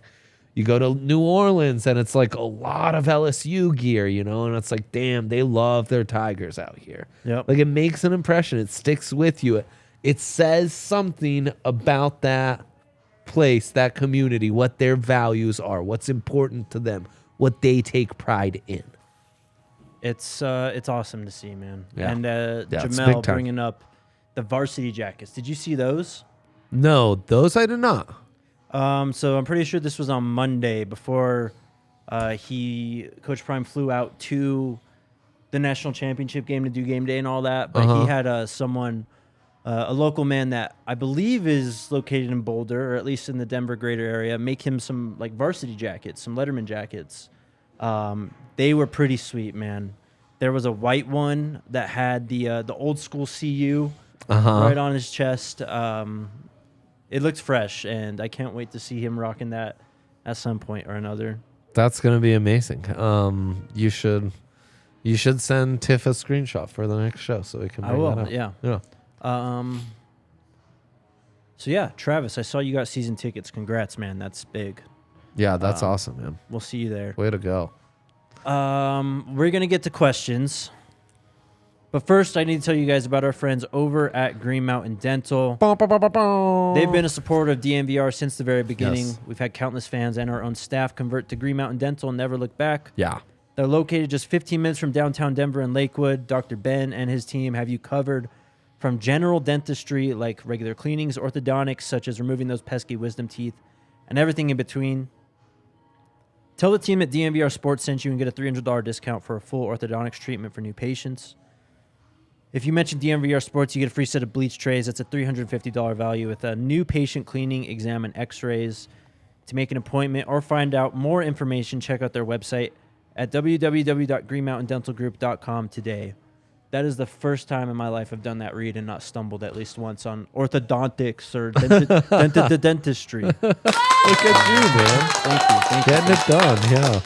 you go to New Orleans and it's like a lot of LSU gear, and it's like, damn, they love their Tigers out here. Yep. Like it makes an impression. It sticks with you. It says something about that place, that community, what their values are, what's important to them, what they take pride in. It's awesome to see, man. Yeah. And it's Jamel big time. bringing up the varsity jackets. Did you see those? No, those I did not. So I'm pretty sure this was on Monday before Coach Prime flew out to the national championship game to do game day and all that. But he had someone, a local man that I believe is located in Boulder, or at least in the Denver greater area, make him some like varsity jackets, some Letterman jackets. They were pretty sweet, man. There was a white one that had the old school CU right on his chest. It looks fresh, and I can't wait to see him rocking that at some point or another. That's gonna be amazing. You should send Tiff a screenshot for the next show so we can bring that up. Yeah. So yeah, Travis, I saw you got season tickets. Congrats, man. That's big. Yeah, that's awesome, man. We'll see you there. Way to go. We're gonna get to questions. But first, I need to tell you guys about our friends over at Green Mountain Dental. They've been a supporter of DNVR since the very beginning. Yes. We've had countless fans and our own staff convert to Green Mountain Dental and never look back. Yeah. They're located just 15 minutes from downtown Denver and Lakewood. Dr. Ben and his team have you covered from general dentistry like regular cleanings, orthodontics such as removing those pesky wisdom teeth, and everything in between. Tell the team at DNVR Sports sent you and get a $300 discount for a full orthodontics treatment for new patients. If you mention DNVR Sports, you get a free set of bleach trays. That's a $350 value with a new patient cleaning, exam, and x-rays. To make an appointment or find out more information, check out their website at www.greenmountaindentalgroup.com today. That is the first time in my life I've done that read and not stumbled at least once on orthodontics or dentistry. Look at you, man. Thank you. Getting it done, yeah.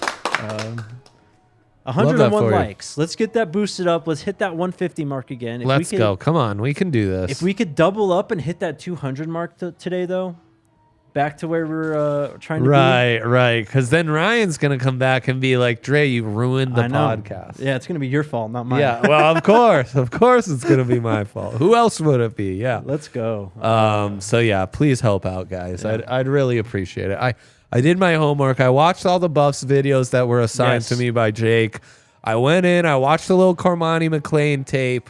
101 likes. Let's get that boosted up. Let's hit that 150 mark again. Let's go. Come on. We can do this. If we could double up and hit that 200 mark today, though, back to where we're trying to be. Right. Because then Ryan's going to come back and be like, Dre, you ruined the I know. podcast. Yeah, it's going to be your fault, not mine. Yeah, well, of course. Of course it's going to be my fault. Who else would it be? Yeah. Let's go. So, yeah, please help out, guys. I'd really appreciate it. I did my homework. I watched all the Buffs videos that were assigned to me by Jake. I went in. I watched the little Cormani McLean tape.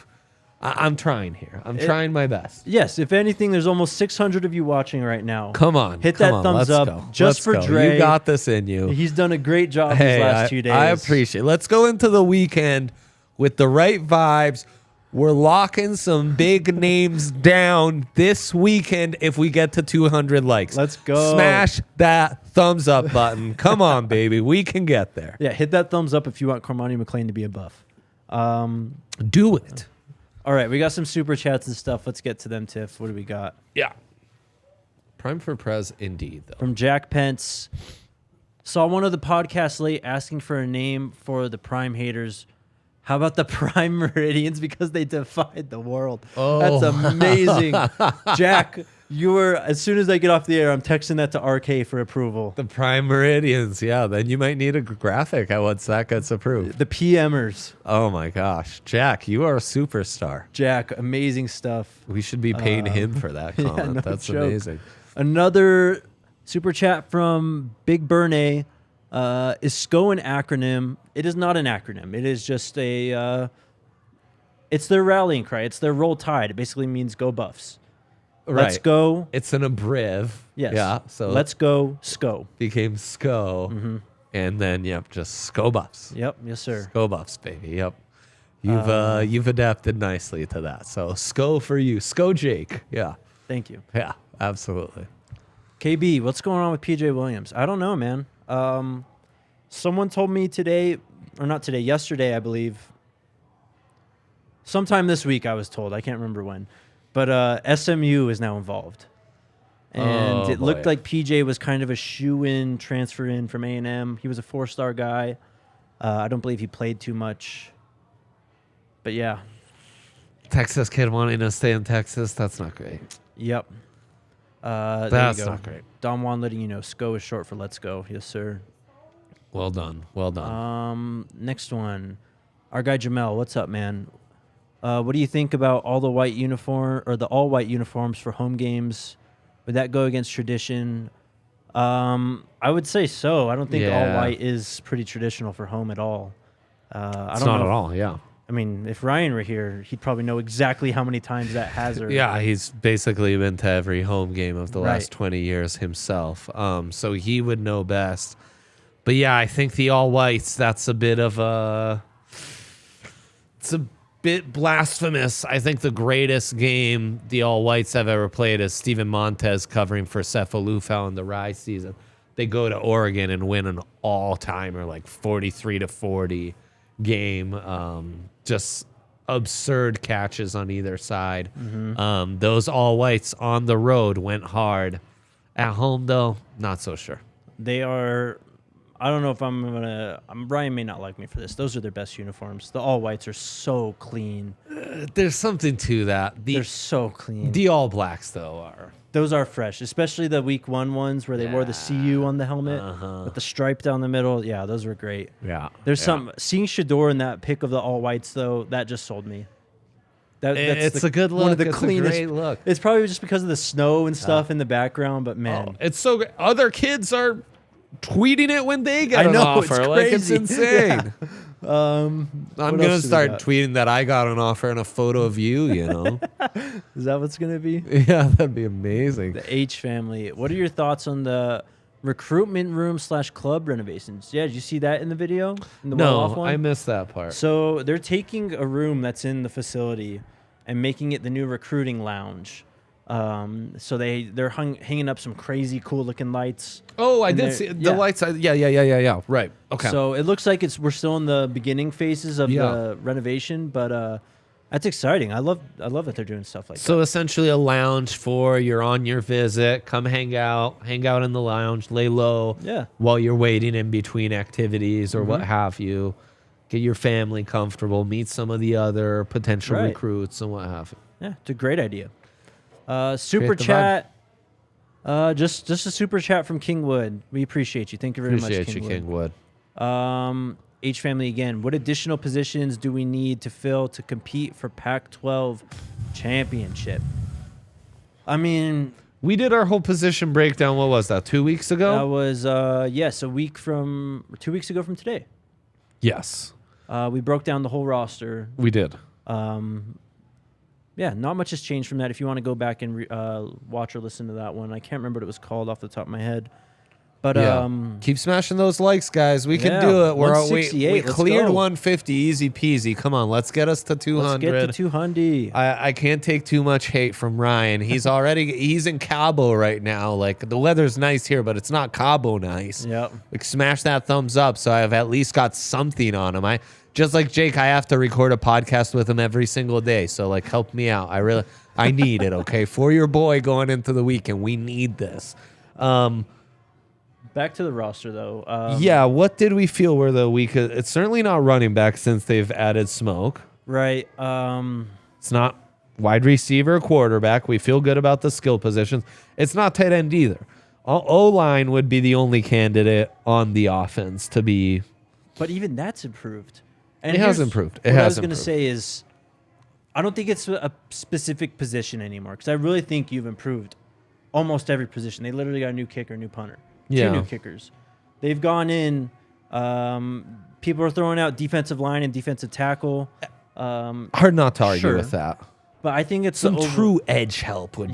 I'm trying here. I'm trying my best. Yes, if anything, there's almost 600 of you watching right now. Come on. Hit that thumbs up just for Dre. You got this in you. He's done a great job these last 2 days. I appreciate it. Let's go into the weekend with the right vibes. We're locking some big names down this weekend if we get to 200 likes. Let's go. Smash that thumbs up button. Come on, baby. We can get there. Yeah, hit that thumbs up if you want Cormani McLean to be a buff. Do it. All right, we got some super chats and stuff. Let's get to them, Tiff. What do we got? Yeah. Prime for Prez, indeed, though. From Jack Pence. Saw one of the podcasts late asking for a name for the Prime haters. How about the Prime Meridians? Because they defied the world. Oh. That's amazing. Jack, you were, as soon as I get off the air, I'm texting that to RK for approval. The Prime Meridians. Yeah, then you might need a graphic once that gets approved. The PMers. Oh, my gosh. Jack, you are a superstar. Jack, amazing stuff. We should be paying him for that comment. no That's joke. amazing. Another super chat from Big Burnay. Is SCO an acronym? It is not an acronym. It is just a, it's their rallying cry. It's their roll tide. It basically means go Buffs. Right. Let's go. It's an abrev. Yes. Yeah. So let's go SCO. became SCO. Mm-hmm. And then, just SCO Buffs. Yep. Yes, sir. SCO Buffs, baby. Yep. You've adapted nicely to that. So SCO for you. SCO Jake. Yeah. Thank you. Yeah, absolutely. KB, what's going on with PJ Williams? I don't know, man. Someone told me today, or not today, yesterday, I believe. Sometime this week, I was told. I can't remember when. But SMU is now involved. And it looked like PJ was kind of a shoe-in, transfer in from A&M. He was a 4-star guy. I don't believe he played too much. But yeah. Texas kid wanting to stay in Texas. That's not great. Yep. That's not great. Don Juan letting you know SCO is short for let's go. Yes, sir. Well done. Well done. Next one. Our guy Jamel, what's up, man? What do you think about all the white uniform or the all white uniforms for home games? Would that go against tradition? I would say so. I don't think all white is pretty traditional for home at all. It's not at all. Yeah. I mean, if Ryan were here, he'd probably know exactly how many times that has. Yeah, he's basically been to every home game of the last 20 years himself. So he would know best. But yeah, I think the all whites, that's a bit of a... It's a bit blasphemous. I think the greatest game the all whites have ever played is Steven Montez covering for Cephalufau in the Rise season. They go to Oregon and win an all-timer, like 43-40 game. Just absurd catches on either side. Mm-hmm. Those all whites on the road went hard. At home, though, not so sure. They are... I don't know if I'm going to... Brian may not like me for this. Those are their best uniforms. The all whites are so clean. There's something to that. They're so clean. The all blacks, though, are... Those are fresh, especially the week 1 ones where they wore the CU on the helmet with the stripe down the middle. Yeah, those were great. Yeah. There's some... Seeing Shador in that pick of the all whites, though, that just sold me. It's a good look. One of the it's cleanest. A great look. It's probably just because of the snow and stuff in the background, but man. It's so great. Other kids are... tweeting it when they get an offer. It's it's insane. Yeah. I'm gonna start tweeting that I got an offer and a photo of you. Is that what's gonna be? Yeah, that'd be amazing. The H family. What are your thoughts on the recruitment room / club renovations? Yeah, did you see that in the video? In the No, I missed that part. So they're taking a room that's in the facility and making it the new recruiting lounge. So they're hanging up some crazy cool looking lights. Oh, I did see the lights. Yeah. Right. Okay. So it looks like we're still in the beginning phases of the renovation, but that's exciting. I love that they're doing stuff like that. So essentially a lounge for you're on your visit, come hang out in the lounge, lay low while you're waiting in between activities or what have you. Get your family comfortable, meet some of the other potential recruits and what have you. Yeah, it's a great idea. Super chat. Just a super chat from Kingwood. We appreciate you. Thank you very much, Appreciate you, Kingwood. H family again. What additional positions do we need to fill to compete for Pac-12 championship? I mean, We did our whole position breakdown. What was that? 2 weeks ago? that was yes, 2 weeks ago from today. Yes, We broke down the whole roster. we did. Yeah, not much has changed from that. If you want to go back and watch or listen to that one, I can't remember what it was called off the top of my head. But Keep smashing those likes, guys. We can yeah, do it. We 168, let's cleared go. 150, easy peasy. Come on, let's get us to 200. let's get to 200. I can't take too much hate from Ryan. He's in Cabo right now. Like, the weather's nice here, but it's not Cabo nice. Yep. Like, smash that thumbs up so I've at least got something on him. Just like Jake, I have to record a podcast with him every single day. So, like, help me out. I need it, okay? For your boy going into the weekend, we need this. Back to the roster, though. Yeah, what did we feel were the weak? It's certainly not running back since they've added Smoke. Right. It's not wide receiver, quarterback. We feel good about the skill positions. It's not tight end either. O-line would be the only candidate on the offense to be. But even that's improved. And It has here's improved. What I was going to say is, I don't think it's a specific position anymore because I really think you've improved almost every position. They literally got a new kicker, new punter, Yeah. 2 new kickers. They've gone in. People are throwing out defensive line and defensive tackle. Hard not to argue Sure. with that. But I think it's Some true edge help would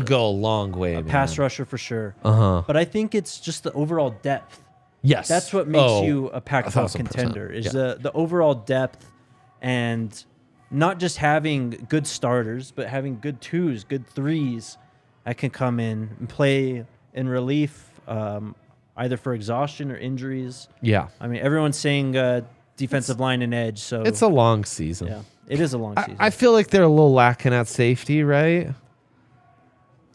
go a long way. pass rusher for sure. But I think it's just the overall depth. yes, That's what makes you a Pac-12 1,000%. contender is Yeah. the overall depth and not just having good starters, but having good twos, good threes that can come in and play in relief, either for exhaustion or injuries. Yeah, I mean, everyone's saying defensive line and edge, so it's a long season. yeah, it is a long season. I feel like they're a little lacking at safety, right?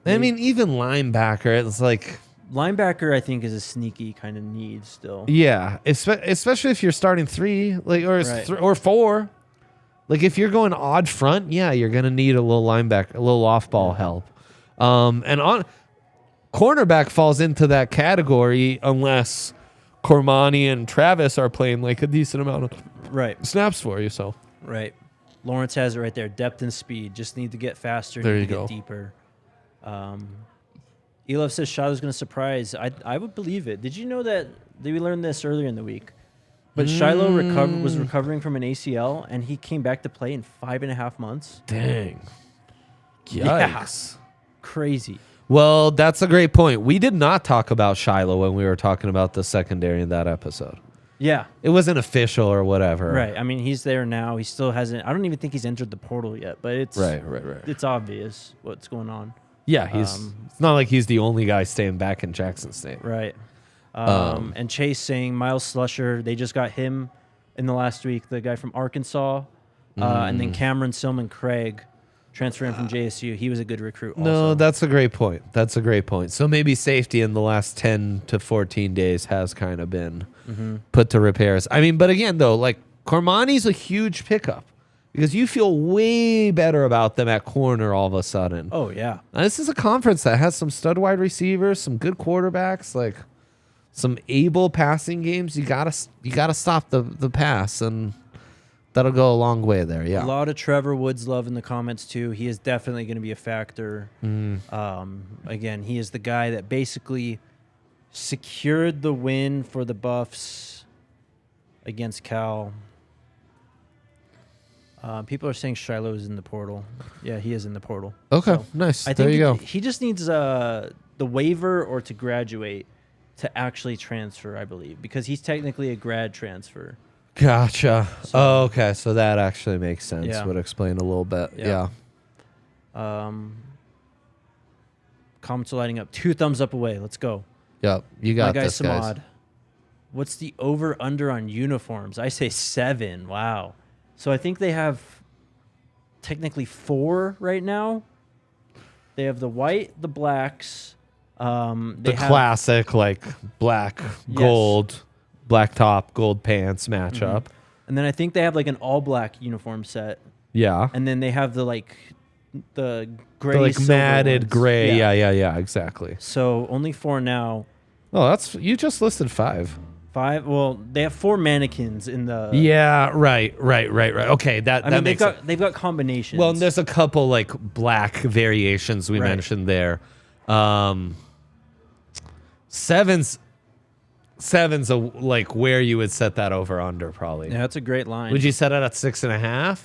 I mean, even linebacker, it's like, Linebacker, I think, is a sneaky kind of need still. yeah, especially if you're starting 3, like Right. or 4. Like if you're going odd front, yeah, you're gonna need a little linebacker, a little off ball help. And on cornerback falls into that category unless Cormani and Travis are playing like a decent amount of Right, snaps for you. So right. Lawrence has it right there. Depth and speed. Just need to get faster. There need you to go. get deeper. Elov says Shiloh's going to surprise. I would believe it. Did you know that? Did we learn this earlier in the week? But Shiloh was recovering from an ACL, and he came back to play in 5.5 months. dang, Yeah. yikes. Crazy. Well, that's a great point. We did not talk about Shiloh when we were talking about the secondary in that episode. Yeah. It wasn't official or whatever. Right. I mean, he's there now. He still hasn't. I don't even think he's entered the portal yet. But it's Right. It's obvious what's going on. Yeah, it's not like he's the only guy staying back in Jackson State. Right. And Chase saying Miles Slusher, they just got him in the last week, the guy from Arkansas. And then Cameron Silman Craig transferring from JSU. He was a good recruit also. No, that's a great point. That's a great point. So maybe safety in the last 10 to 14 days has kind of been put to repairs. I mean, but again, though, like Cormani's a huge pickup because you feel way better about them at corner all of a sudden. Oh, yeah. Now, this is a conference that has some stud wide receivers, some good quarterbacks, like some able passing games. You gotta stop the pass, and that'll go a long way there. Yeah. A lot of Trevor Woods love in the comments, too. He is definitely going to be a factor. Again, he is the guy that basically secured the win for the Buffs against Cal. People are saying Shiloh is in the portal. Yeah, he is in the portal. Okay, So, nice. I There think you go. he just needs the waiver or to graduate to actually transfer, I believe, because he's technically a grad transfer. Gotcha. Oh, okay. So that actually makes sense. Yeah. Would explain a little bit. Yeah. Yeah. Comments are lighting up. 2 thumbs up away. Let's go. Yep. You My got guy this, guys. Samad. What's the over-under on uniforms? I say 7. Wow. So I think they have technically 4 right now. They have the white, the blacks. The classic, like black, gold, black top, gold pants matchup. And then I think they have like an all-black uniform set. Yeah. And then they have the like gray, like silver matted ones. gray. Yeah, exactly. So only 4 now. Oh, you just listed 5. 5. Well, they have 4 mannequins in the. Yeah, right. Okay, that mean, makes sense. they've got combinations. Well, and there's a couple like black variations we mentioned there. Seven's like where you would set that over under probably. Yeah, that's a great line. Would you set it at 6.5?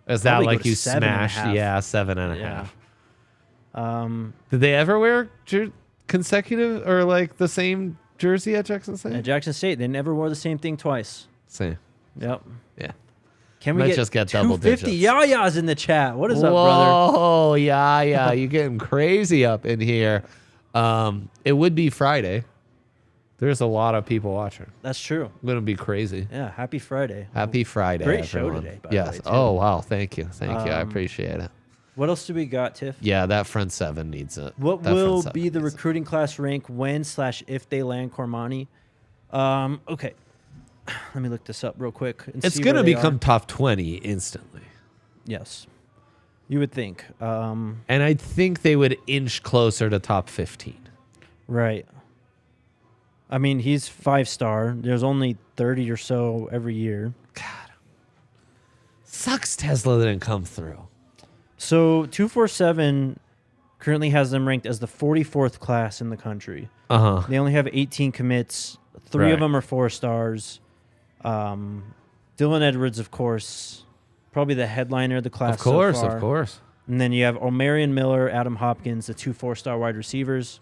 Is that Probably go like to you 7.5. smashed? Yeah, 7.5. Yeah. Did they ever wear consecutive or like the same jersey at Jackson State? At Jackson State, they never wore the same thing twice. Same. Yep. Yeah. Can we Might just get double 250 digits. yayas in the chat? What is up, brother? Oh, yeah. You getting crazy up in here. It would be Friday. There's a lot of people watching. That's true. I'm gonna be crazy. Yeah. Happy Friday. Happy Friday, Great show everyone. today, by the Yes. way, too. Oh, wow. Thank you. I appreciate it. What else do we got, Tiff? Yeah, that front 7 needs it. What That front will 7 be the needs it. recruiting class rank when/if they land Cormani? Okay. Let me look this up real quick. And It's see gonna where they become are. top 20 instantly. Yes. You would think. And I think they would inch closer to top 15. Right. I mean, he's 5-star. There's only 30 or so every year. God. Sucks Tesla didn't come through. So 247 currently has them ranked as the 44th class in the country. Uh-huh. They only have 18 commits. 3 Right. of them are 4-stars. Dylan Edwards, of course, probably the headliner of the class. Of course, so far. of course. And then you have Omarion Miller, Adam Hopkins, the 2 4-star wide receivers.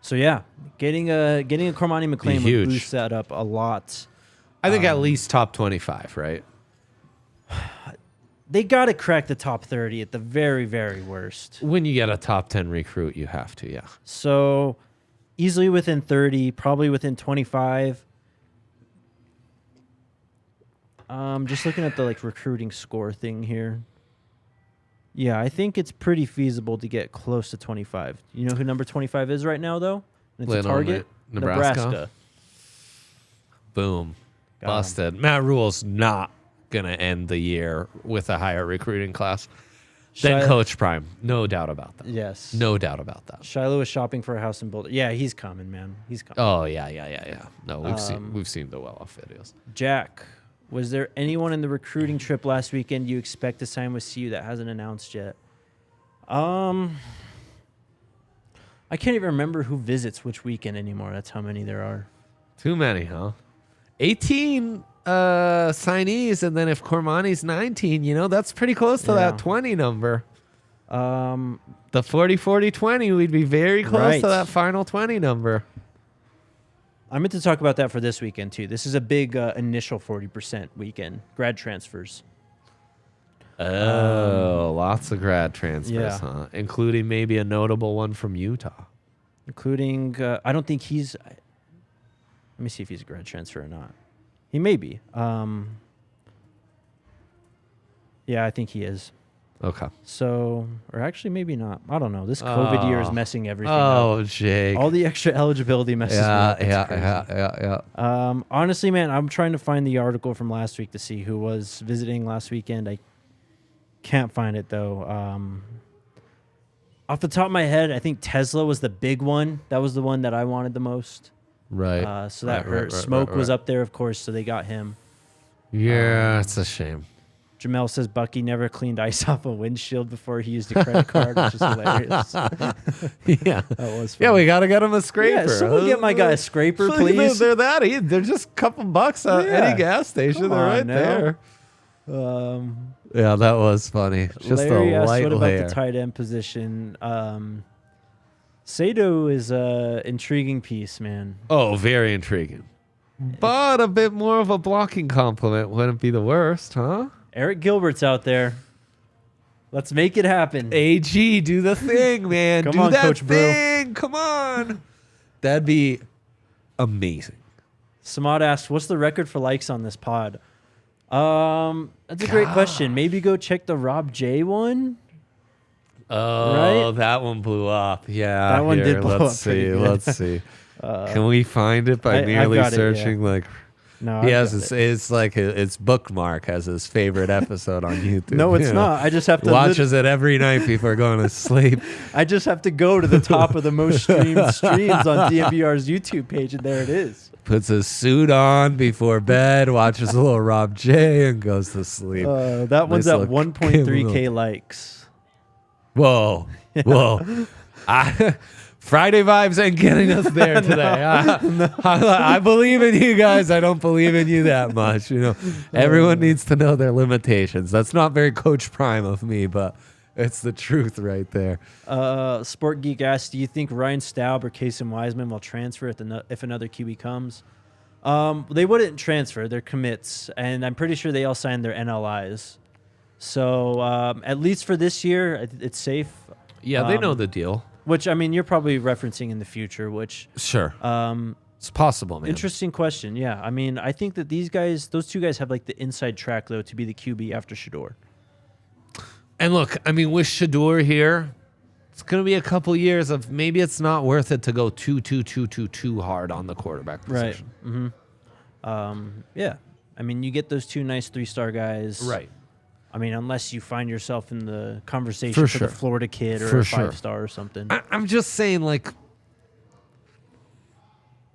So yeah, getting a Cormani McLean would huge. boost that up a lot. I think at least top 25, right? They got to crack the top 30 at the very, very worst. When you get a top 10 recruit, you have to, yeah. So easily within 30, probably within 25. Just looking at the like recruiting score thing here. Yeah, I think it's pretty feasible to get close to 25. You know who number 25 is right now, though? And it's Lynn a target. Ornament, Nebraska. Boom. Got 'em. Busted. Matt Rule's not going to end the year with a higher recruiting class than Shil- Coach Prime. No doubt about that. Yes. No doubt about that. Shiloh is shopping for a house in Boulder. Yeah, he's coming, man. He's coming. Oh, yeah. No, we've seen the well-off videos. Jack, was there anyone in the recruiting trip last weekend you expect to sign with CU that hasn't announced yet? I can't even remember who visits which weekend anymore. That's how many there are. Too many, huh? 18 signees, and then if Cormani's 19, that's pretty close to Yeah. that 20 number. Um, The 40-40-20, we'd be very close Right. to that final 20 number. I meant to talk about that for this weekend, too. This is a big initial 40% weekend. Grad transfers. Oh, lots of grad transfers, yeah. huh? Including maybe a notable one from Utah. Including, I don't think he's... Let me see if he's a grad transfer or not. He may be. Yeah, I think he is. Okay. So, or actually maybe not. I don't know. This COVID year is messing everything up. Oh, Jake. All the extra eligibility messes me up. It's crazy. Yeah. Honestly, man, I'm trying to find the article from last week to see who was visiting last weekend. I can't find it, though. Off the top of my head, I think Tesla was the big one. That was the one that I wanted the most. Right. So that Right, hurt. right, Smoke right. was up there, of course, so they got him. Yeah, it's a shame. Jamel says Bucky never cleaned ice off a windshield before he used a credit card, which is hilarious. Yeah. That was Yeah, funny. we got to get him a scraper. Yeah, someone get my guy a scraper, Look, please. They're that easy. They're just a couple bucks at Yeah. any gas station. Come They're on right now. there. Yeah, that was funny. Just Larry a asked, light what about layer. the tight end position? Sato is a intriguing piece, man. Oh, very intriguing. But a bit more of a blocking compliment wouldn't be the worst, huh? Eric Gilbert's out there. Let's make it happen. AG, do the thing, man. Come do on, that Coach Brew. thing. Come on. That'd be amazing. Samad asked, what's the record for likes on this pod? That's a great question. Maybe go check the Rob J one. Oh, Right? that one blew up. Yeah. That one here, did blow let's up pretty see. good. Let's see. Can we find it by I've merely got it, yeah. searching like No, He I has got it's like it's bookmark as his favorite episode on YouTube. No, it's you know? not. I just have to Watches it every night before going to sleep. I just have to go to the top of the most streamed streams on DNVR's YouTube page, and there it is. Puts his suit on before bed, watches a little Rob J, and goes to sleep. That one's Nice at little 1.3K likes. Whoa, whoa! Friday vibes ain't getting us there today. I believe in you guys. I don't believe in you that much. You know, everyone needs to know their limitations. That's not very Coach Prime of me, but it's the truth right there. Sport Geek asks, do you think Ryan Staub or Casey Wiseman will transfer if another QB comes? They wouldn't transfer. They're commits, and I'm pretty sure they all signed their NLIs. So at least for this year, it's safe. Yeah, they know the deal. Which, I mean, you're probably referencing in the future, which... Sure. It's possible, man. Interesting question, yeah. I mean, I think that those two guys have, like, the inside track, though, to be the QB after Shador. And look, I mean, with Shador here, it's going to be a couple years of maybe it's not worth it to go too hard on the quarterback position. Right. Mm-hmm. Yeah. I mean, you get those two nice 3-star guys. Right. I mean, unless you find yourself in the conversation for the Florida kid or a 5-star or something. I'm just saying, like,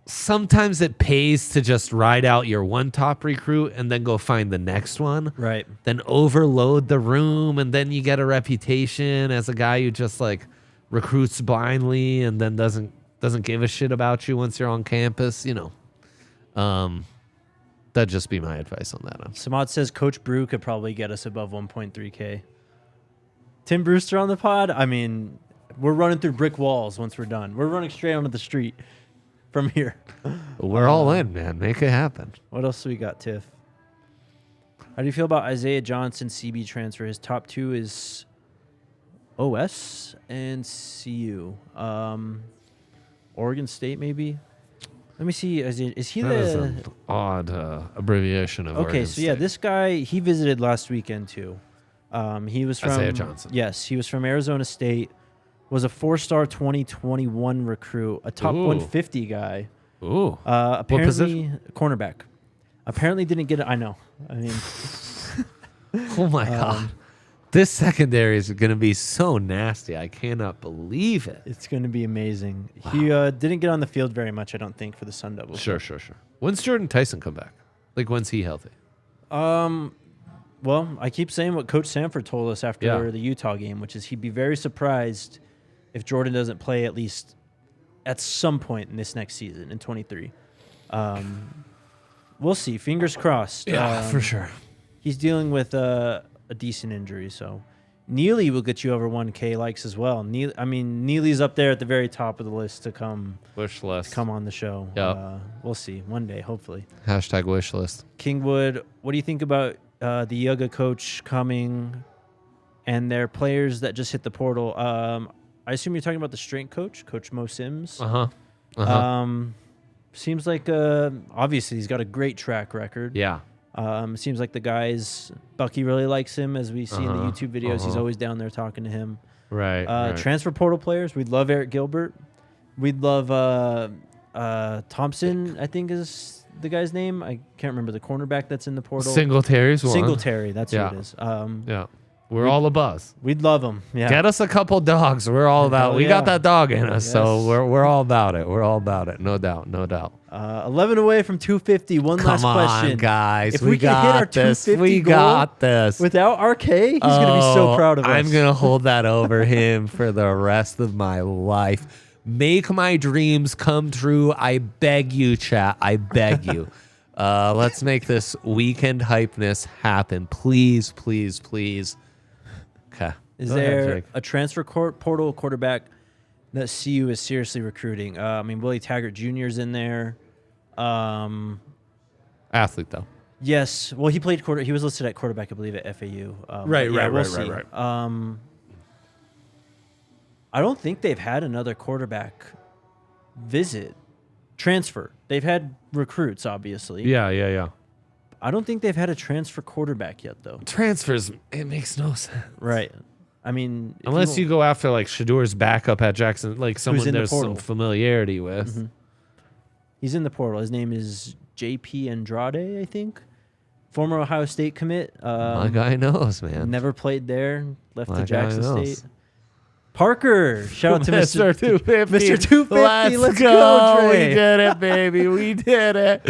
sometimes it pays to just ride out your one top recruit and then go find the next one. Right. Then overload the room, and then you get a reputation as a guy who just, like, recruits blindly and then doesn't give a shit about you once you're on campus, you know. That'd just be my advice on that. Samad says Coach Brew could probably get us above 1.3K. Tim Brewster on the pod? I mean, we're running through brick walls once we're done. We're running straight onto the street from here. We're all in, man. Make it happen. What else do we got, Tiff? How do you feel about Isaiah Johnson CB transfer? His top two is OS and CU. Oregon State, maybe? Let me see. Is he That is an odd abbreviation of Oregon so yeah, State. this guy, he visited last weekend too. He was from Isaiah Johnson. Yes, he was from Arizona State. Was a 4-star 2021 recruit, a top 150 guy. Ooh. Apparently, cornerback. Apparently didn't get it. I know. I mean, oh my god. This secondary is going to be so nasty. I cannot believe it. It's going to be amazing. Wow. He didn't get on the field very much, I don't think, for the Sun Devils. Sure. When's Jordan Tyson come back? Like, when's he healthy? Well, I keep saying what Coach Sanford told us after the Utah game, which is he'd be very surprised if Jordan doesn't play at least at some point in this next season, in 23. We'll see. Fingers crossed. Yeah, for sure. He's dealing with a decent injury, so Neely will get you over 1K likes as well. Neely's up there at the very top of the list to come. Wish list. To come on the show. Yep. We'll see one day, hopefully. Hashtag wish list. Kingwood, what do you think about the Yuga coach coming and their players that just hit the portal? I assume you're talking about the strength coach, Coach Mo Sims. Seems like obviously he's got a great track record. Yeah. Seems like the guys, Bucky really likes him, as we see in the YouTube videos. He's always down there talking to him. Right. Transfer portal players, we'd love Eric Gilbert. We'd love Thompson, I think is the guy's name. I can't remember the cornerback that's in the portal. Singletary's one. Singletary, that's who it is. Yeah. We're all a buzz. We'd love him. Yeah. Get us a couple dogs. We're all about. We got that dog in us, Yes. so we're all about it. We're all about it. No doubt. 11 away from 250. One last Come question, on, guys. If we can hit our 250 We goal got this. without RK, he's gonna be so proud of us. I'm gonna hold that over him for the rest of my life. Make my dreams come true. I beg you, chat. I beg you. Let's make this weekend hypeness happen, please. Okay. Is there a transfer portal quarterback that CU is seriously recruiting? Willie Taggart Jr. is in there. Athlete though. Yes. Well, he played quarter. He was listed at quarterback, I believe, at FAU. Right. I don't think they've had another quarterback transfer. They've had recruits, obviously. Yeah. I don't think they've had a transfer quarterback yet, though. Transfers, it makes no sense. Right. I mean, unless you go after like Shador's backup at Jackson, like someone there's some familiarity with. He's in the portal. His name is JP Andrade, I think. Former Ohio State commit. My guy knows, man. Never played there. Left My to Jackson guy knows. State. Parker, shout out to Mr. 250. Mr. 250. Let's go, We Dre. did it, baby. We did it.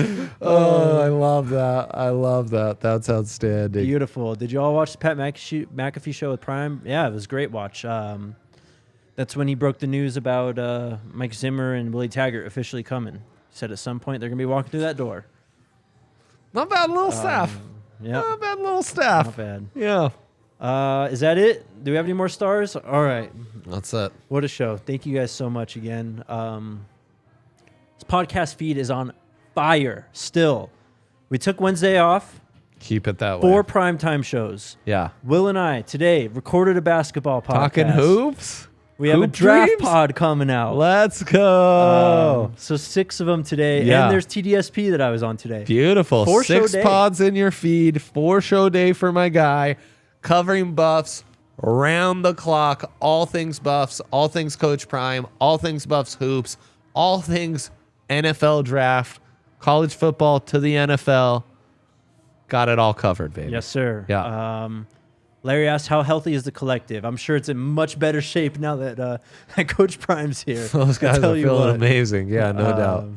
Oh, I love that. I love that. That's outstanding. Beautiful. Did you all watch the Pat McAfee show with Prime? Yeah, it was a great watch. That's when he broke the news about Mike Zimmer and Willie Taggart officially coming. He said at some point they're going to be walking through that door. Not bad little staff. Yeah. Not bad little staff. Not bad. Yeah. Is that it? Do we have any more stars? All right. That's it. What a show. Thank you guys so much again. This podcast feed is on fire still. We took Wednesday off. Keep it that way. 4 primetime shows. Yeah. Will and I today recorded a basketball podcast. Talking hoops. We have a Hoop draft dreams? pod coming out. Let's go. So 6 of them today. Yeah. And there's TDSP that I was on today. Beautiful. 4 show 6 day. pods in your feed. 4 show day for my guy. Covering Buffs round the clock. All things Buffs. All things Coach Prime. All things Buffs hoops. All things NFL draft. College football to the NFL. Got it all covered, baby. Yes, sir. Yeah. Larry asked, how healthy is the collective? I'm sure it's in much better shape now that Coach Prime's here. Those guys are feeling amazing. Yeah, no doubt.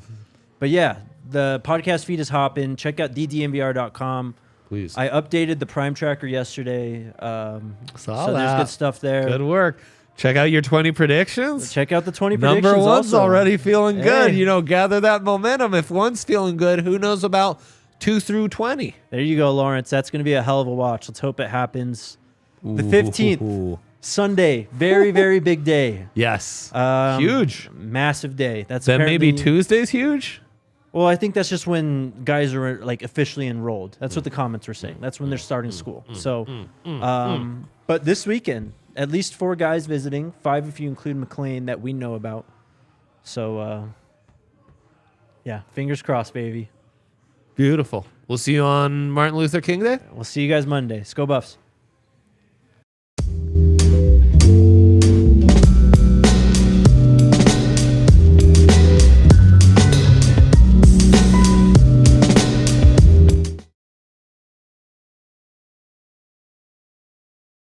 But yeah, the podcast feed is hopping. Check out ddnvr.com. Please. I updated the Prime Tracker yesterday. Saw so there's that. good stuff there. Good work. Check out your 20 predictions. Check out the 20 predictions. Number one's also. already feeling good. Hey. You know, gather that momentum. If one's feeling good, who knows about 2 through 20? There you go, Lawrence. That's going to be a hell of a watch. Let's hope it happens. The 15th, Sunday. Very, very big day. Yes. Huge. Massive day. That's Then maybe apparently- Tuesday's huge? Well, I think that's just when guys are like officially enrolled. That's what the comments were saying. That's when they're starting school. But this weekend, at least 4 guys visiting, 5 if you include McLean that we know about. So, yeah, fingers crossed, baby. Beautiful. We'll see you on Martin Luther King Day. We'll see you guys Monday. Go Buffs.